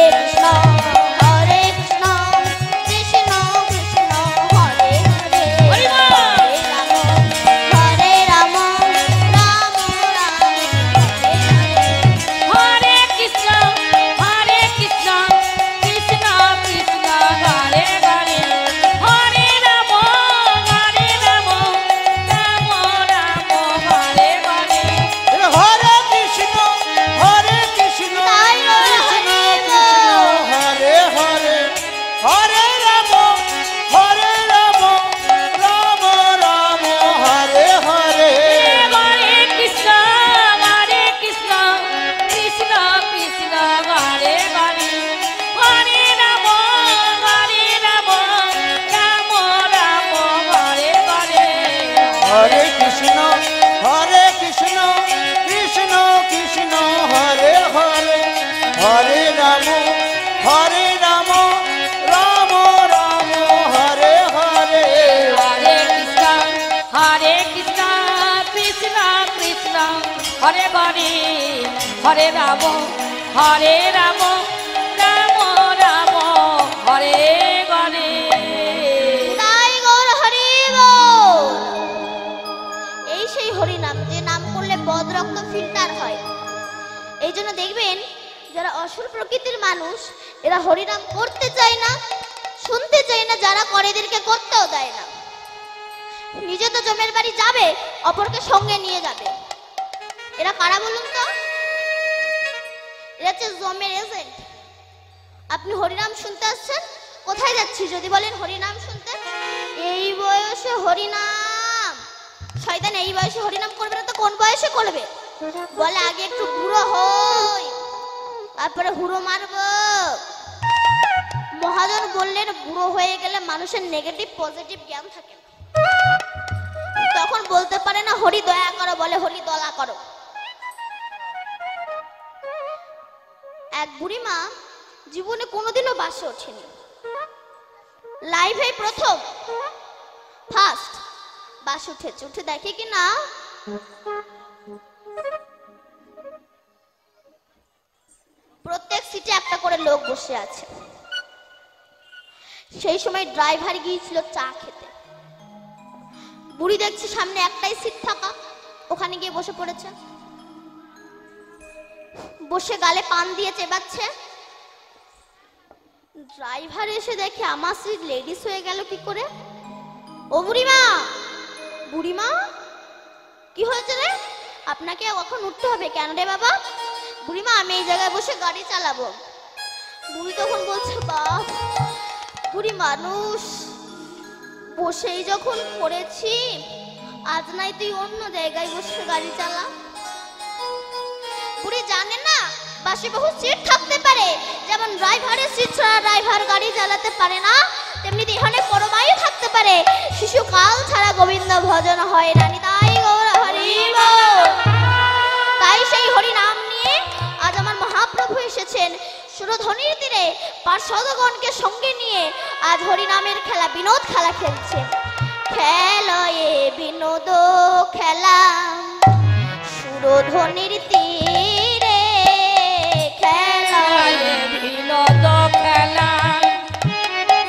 হরে কৃষ্ণ কৃষ্ণ কৃষ্ণ হরে হরে হরে রাম রাম রাম হরে হরে হরে কৃষ্ণ কৃষ্ণ কৃষ্ণ হরে হরে হরে রাম রাম রাম হরে হরে। তাই গৌর হরি বল। এই সেই হরিনাম যে নাম করলে বদ রক্ত ফিল্টার হয়। এই জন্য দেখবেন যারা অসুর প্রকৃতির মানুষ এরা হরিনাম করতে চায় না, শুনতে চায় না, যারা করে এদেরকে করতেও দেয় না। নিজে তো জমের বাড়ি যাবে, অপরকে সঙ্গে নিয়ে যাবে। এরা কারা বলুন তো? এরা হচ্ছে জমের এজেন্ট। আপনি হরিনাম শুনতে আসছেন, কোথায় যাচ্ছি যদি বলেন হরিনাম শুনতে, এই বয়সে হরিনাম, শয়তান এই বয়সে হরিনাম করবে না তো কোন বয়সে করবে? বলে আগে একটু বুড়ো হই, তারপরে হুড়ো মারবো। মহাজন বললেন বুড়ো হয়ে গেলে মানুষের নেগেটিভ পজিটিভ জ্ঞান থাকে না, তখন বলতে পারে না হরি দয়া করো, বলে হরি দলা করো। এক বুড়িমা জীবনে কোনোদিনও বাসে ওঠেনি, লাইফে প্রথম ফার্স্ট বাস উঠেছে। উঠে দেখে কি না প্রত্যেক সিটে একটা করে লোক বসে আছে। সেই সময় ড্রাইভার গিয়েছিল চা খেতে। বুড়ি দেখছে সামনে একটাই সিট ফাঁকা, ওখানে গিয়ে বসে পড়েছে। বসে গালে পান দিয়ে চেবাচ্ছে। ড্রাইভার এসে দেখে আমার সিট লেডিস হয়ে গেল কি করে। ও বুড়িমা, বুড়িমা কি হয়েছে রে? আপনাকে এখন উঠতে হবে কেন রে বাবা? বুড়িমা আমি এই জায়গায় বসে গাড়ি চালাবো। বুড়ি তখন বলছে বাপ, বুড়ি মানুষ বসেই যখন পড়েছি, আজ নাই তুই অন্য জায়গায় বসে গাড়ি চালা। বুড়ি জানে না বাসে বহু সিট থাকতে পারে, যেমন ড্রাইভারের সিট ছাড়া ড্রাইভার গাড়ি চালাতে পারে না, তেমনি এখানে পরমায়ু থাকতে পারে, শিশুকাল ছাড়া গোবিন্দ ভজন হয় রানী। তাই গৌর হরি বল। তাই সেই হরি নাম নিয়ে আজ আমার মহাপ্রভু এসেছেন সুরধ্বনির তীরে, পার্শ্বদগণকে সঙ্গে নিয়ে আজ হরি নামের খেলা, বিনোদ খেলা খেলছে। খেলয়ে বিনোদ খেলা সুরধ্বনির তীরে, খেলয়ে বিনোদ খেলা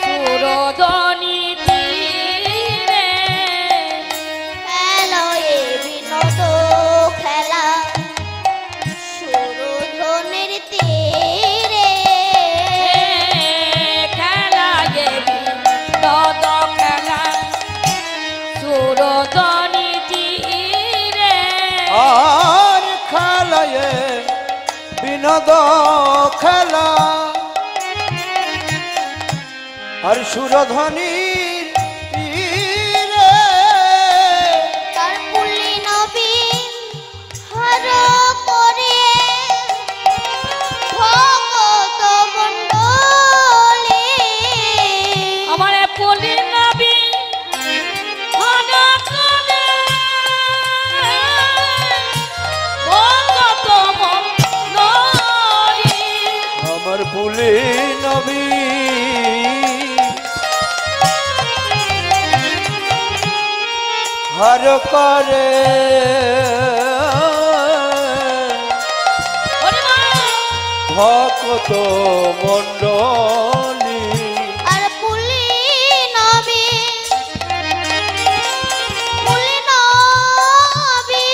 সুরধ্বনি তীরে, খেলয়ে বিনোদ খেলা সুরধ্বনির তীরে, খেলায়ে বিনোদ খেলা সুরধ্বনি তীরে। আর খেলায় বিনোদ খেলা আর সুরধ্বনির তীরে, তার পুলি নবী হর করে ভগত মণ্ডলী। আমার পলি নবী হর করে ভগত মণ্ডলী। আমার পুলি নবী হর করে ভক্ত মণ্ডলী। আর পুলি নবী, পুলি নবী,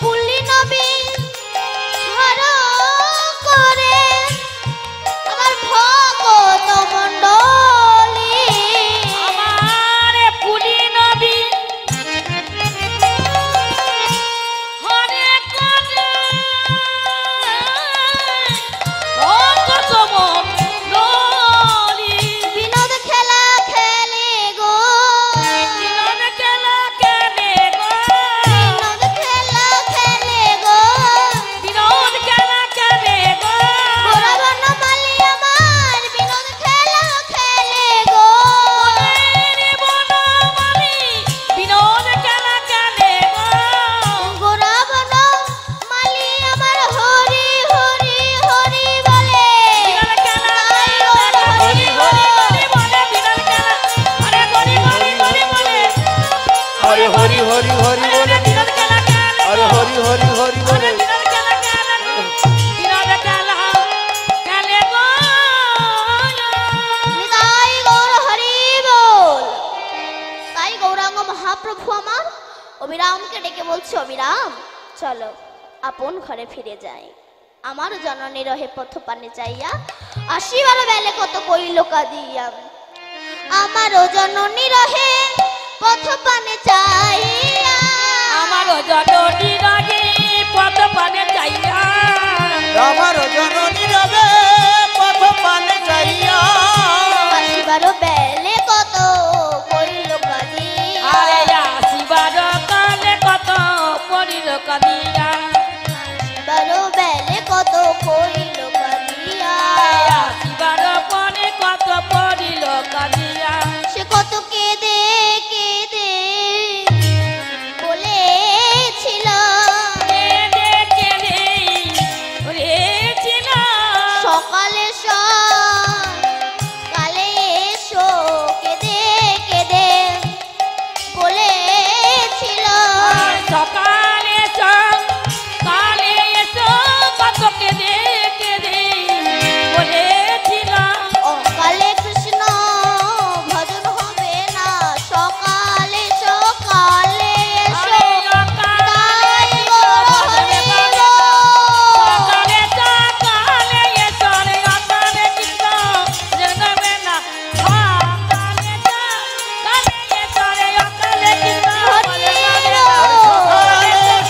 পুলি নবী হর করে আমার ভগত মণ্ডলী। আমার পুলি নবী হরে করে হরি হরি বলে আরে হরি হরি হরি বলে নিতাই গৌর হরি বল। তাই গৌরাঙ্গ মহাপ্রভু আমার অবিরামকে ডেকে বলছে, অবিরাম চলো আপন ঘরে ফিরে যাই। আমার জননী রহে পথ পানে চাইয়া, আসিবার বেলে কত কইল কাঁদিয়া। আমার জননী রহে পথ পানে চাইয়া, আমার জননী রাগে পদ পানে চাইয়া, আমার জননী রবে পথ পানে চাইয়া, আসিবার বেলে কত কইল কাঁদিয়া। আরে আসিবার কালে কত পড়িল কাঁদিয়া, আসিবার বেলে কত কইল কাঁদিয়া। আসিবার পরে কত পড়িল কাঁদিয়া। সে কত কেঁদে কেঁদে বলেছিল, কেঁদে কেঁদে বলেছিল, সকালে সকালে এসো, কেঁদে কেঁদে বলেছিল। সকালে কালে এসো কত কেঁদে কেঁদে বলেছিল। অকালে কৃষ্ণ ভজন হবে না, সকালে সকালে এসো। তাই গৌর হরি বল। সকালে সকালে এসো রে অকালে কৃষ্ণ জন্মবে না। সকালে সকালে এসো রে অকালে কৃষ্ণ জন্মবে না।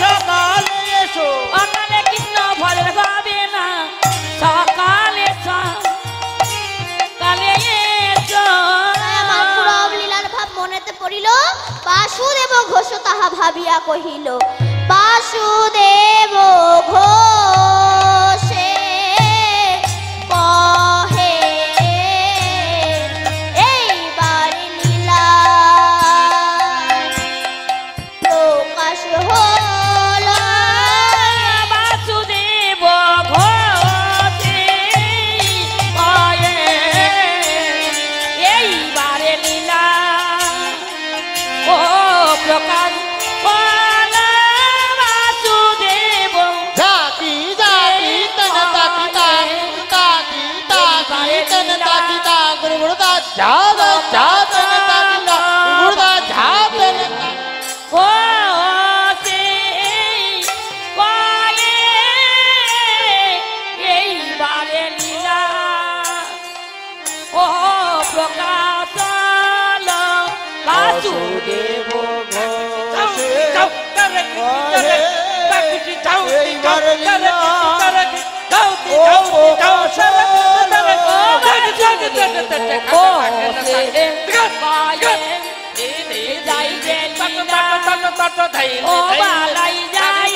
সকালে এসো অকালে কৃষ্ণ ভজন হবে না। সকালে সকালে এসো। আমার পুরব লীলার ভাব মনেতে পড়িল, বাসুদেব ঘোষ তাহা ভাবিয়া কহিল। বাসুদেব ঘোষে কহে এইবার লীলা প্রকাশ হল। বাসুদেব ঘোষে কয়ে এইবারে লীলা ও প্রকাশ হল। বাসুদেব জাতি জাতি তন তাতি তাতি তাতি তন তাতি তা গুরুদা জাদ জাতন তাতি তা গুরুদা জাতন ঘোষে কয়ে এইবারে লীলা ও প্রকাশ হল। বাসুদেব ঘোষে কহে এইবার লীলা ও প্রকাশ ও বালাই যাই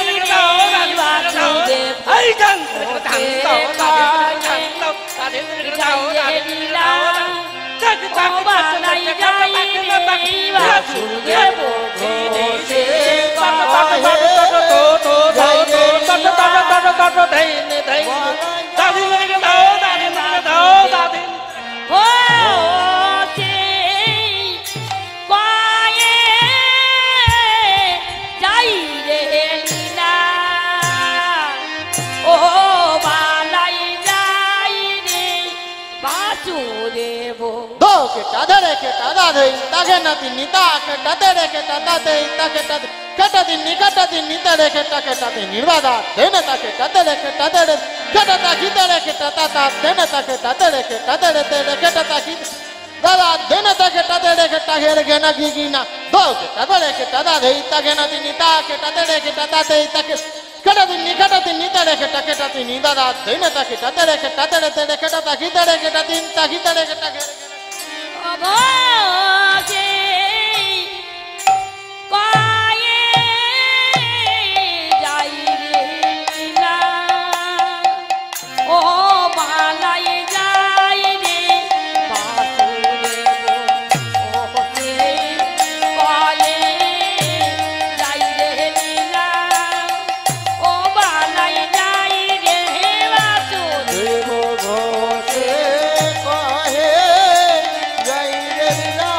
কেটা দাদে তাকে নাতি নিতা কেটা দেরে কেটা দাদে তাকে তাদে কেটা দিন নিতা রে কেটা কেটা দিন নির্বাদা দেনে তাকে তাতে রে কেটা দেরে কেটা তাকি দেরে কেটা তাতা দেনে তাকে তাতে রে কেটা দেরে দেরে কেটা তাকি দাদা দেনে তাকে তাতে রে কেটা হের গেনা গিগিনা দো কেটা দেরে কেটা দাদে তাকে নাতি নিতা কেটা দেরে কেটা দাদে তাকে কেটা দিন নিতা রে কেটা কেটা দিন দাদা দেনে তাকে তাতে রে কেটা দেরে দেরে কেটা তাকি দেরে কেটা দিন তাকি দেরে কেটা হের ঘোষে কয়ে যাই রে লীলা ও বালাই যাই রে বাসুদেব ঘোষে কয়ে যাই রে লীলা ও বালাই যাই রে বাসুদেব দেব ঘোষে কহে যাই রে লীলা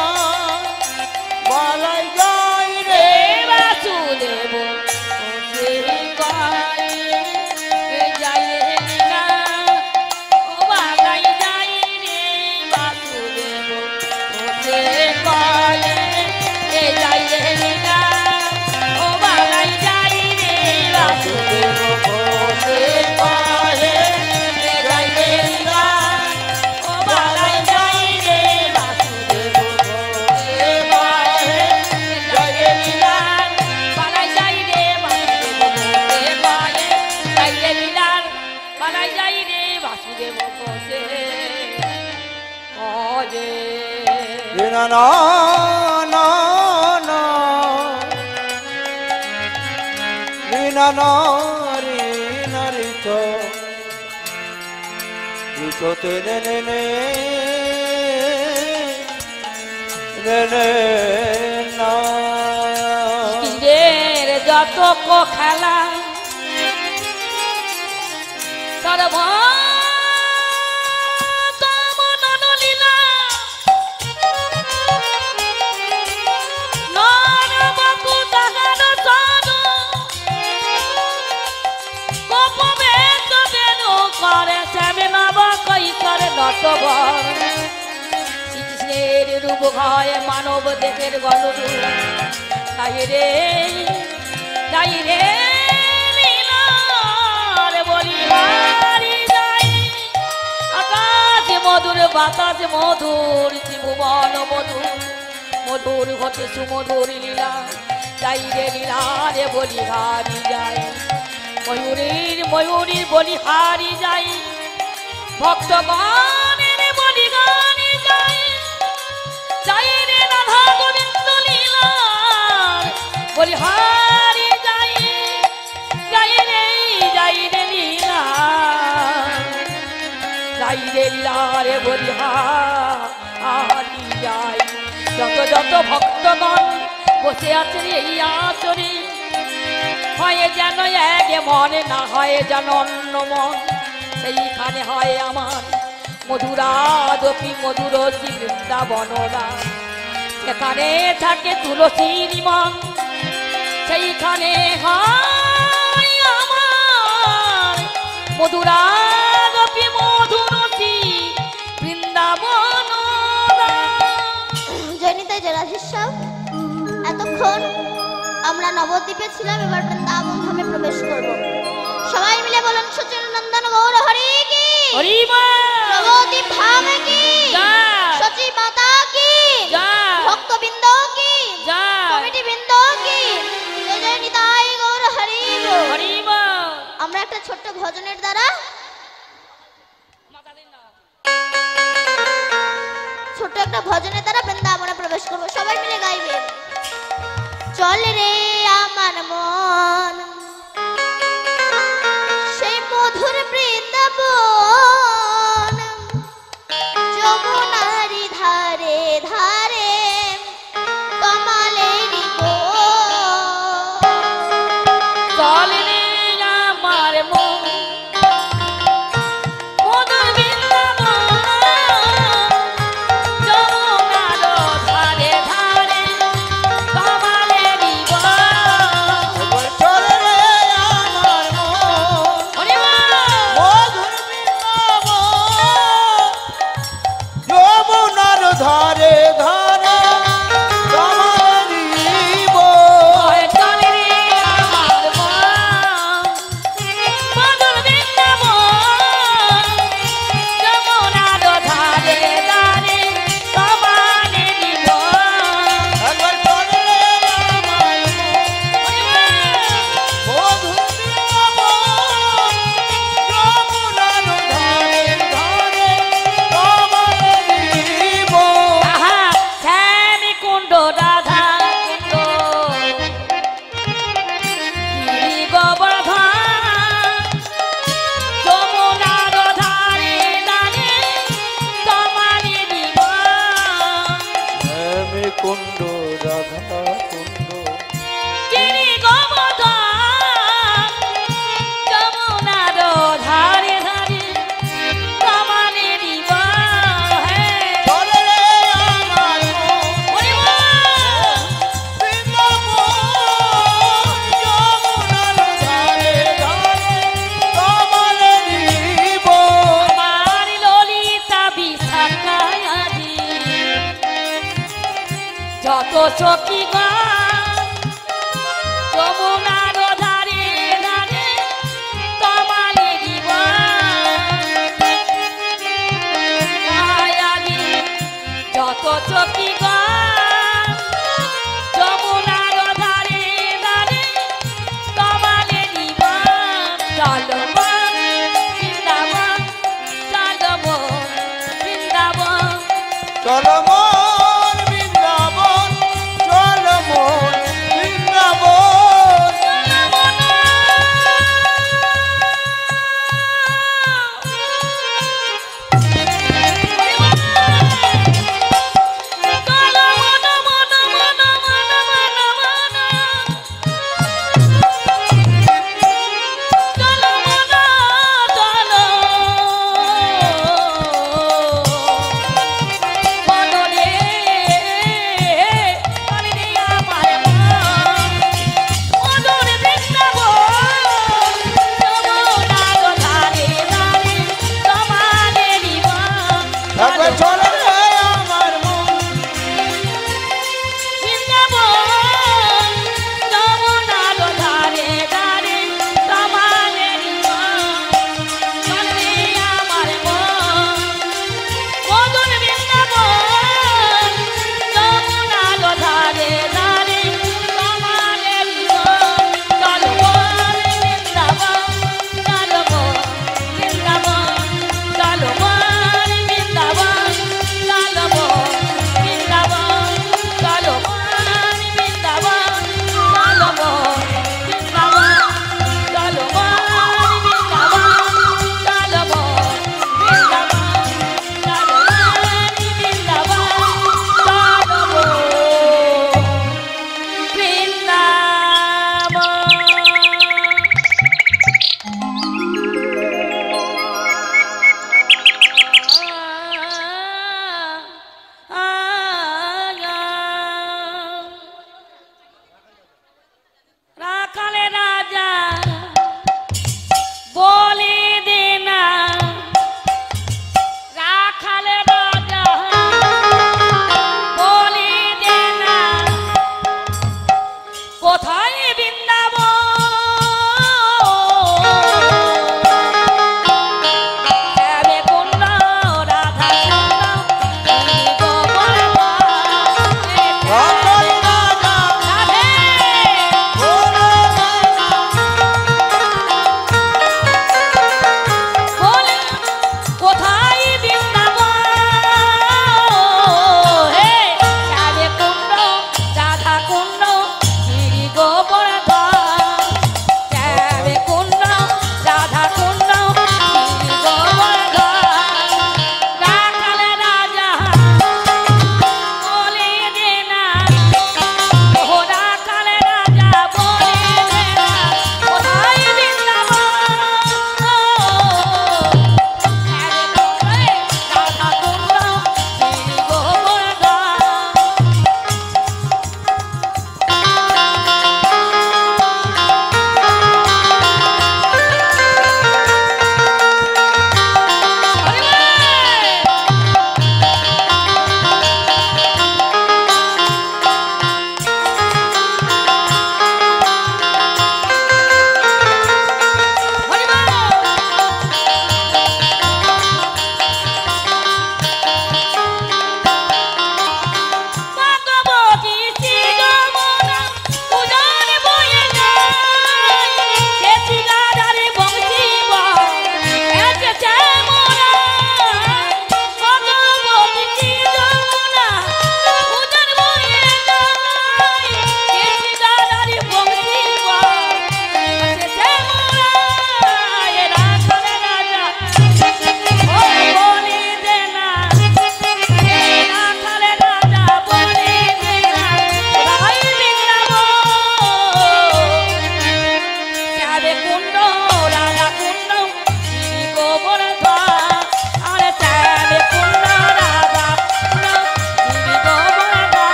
না না না রিনা না রিনা রিত রিততে নে নে নে নে নে না কিরের যত কো খেলা সর্ব শ্রীকৃষ্ণের রূপ হয় মানব দেহের গণরূপ তাই রে লীলার বলি হারি যাই আকাশ মধুর বাতাস মধুর ত্রিভুবন মধুর মধুর ঘটে সুমধুর লীলা যাই রে লীলার বলি হারি যাই ময়ূরীর বলি হারি যাই ভক্তগণের বলি গানে যাই যাই রে রাধা গোবিন্দ লীলার বলি হারি যাই যাই রে লীলা যাই রে লীলার বলি হারি যাই যত যত ভক্তগণ বসে আছেন এই আসরে হয় যেন এক মনে না হয় যেন অন্য মন সেইখানে হয় আমার মধুরাদপি মধুর বৃন্দাবনরা সেখানে থাকে তুলসীর মন সেইখানে হয় আমার মধুরাদপি মধুরসী বৃন্দাবনরা। জয়নিতাই জয় রাধেশ্যাম। এতক্ষণ আমরা নবদ্বীপে ছিলাম, এবার বৃন্দাবন ধামে প্রবেশ করব। সবাই মিলে বলুন সচিনন্দন গৌর হরি কি হরি মা নবদ্বীপ ধাম কি জয় সচি মাতা কি জয় ভক্তবৃন্দ কি জয় কমিটি বৃন্দ কি জয় জয় নিতাই গৌর হরি বল। হরি মা আমরা একটা ছোট্ট ভজনের দ্বারা ছোট্ট একটা ভজনের দ্বারা বৃন্দাবনে প্রবেশ করব। সবাই মিলে গাইবেন। চল রে আমার মন সেই মধুর বৃন্দাবন যমুনারি ধারে ধারে কমলেরি চল রে আমার মন মধুর বৃন্দাবন যমুনার ধারে ধারে কমলেরি চলে রে আমার মন হরি মা মধুর বৃন্দাবন যমুনার ধারে ধারে তোমারি বল। চল রে আমার মন মধুর বৃন্দাবন যমুনার ধারে ধারে কমলেরি একবার চলে রে আমার মধুর বৃন্দাবন যমুনার ধারে ধারে তোমারি বল। আহা শ্যামী কুণ্ড রাধা কুণ্ড গিরি গোবর্ধন যমুনার ধারে ধারে তোমারি জীবন আমি কুণ্ড রাধা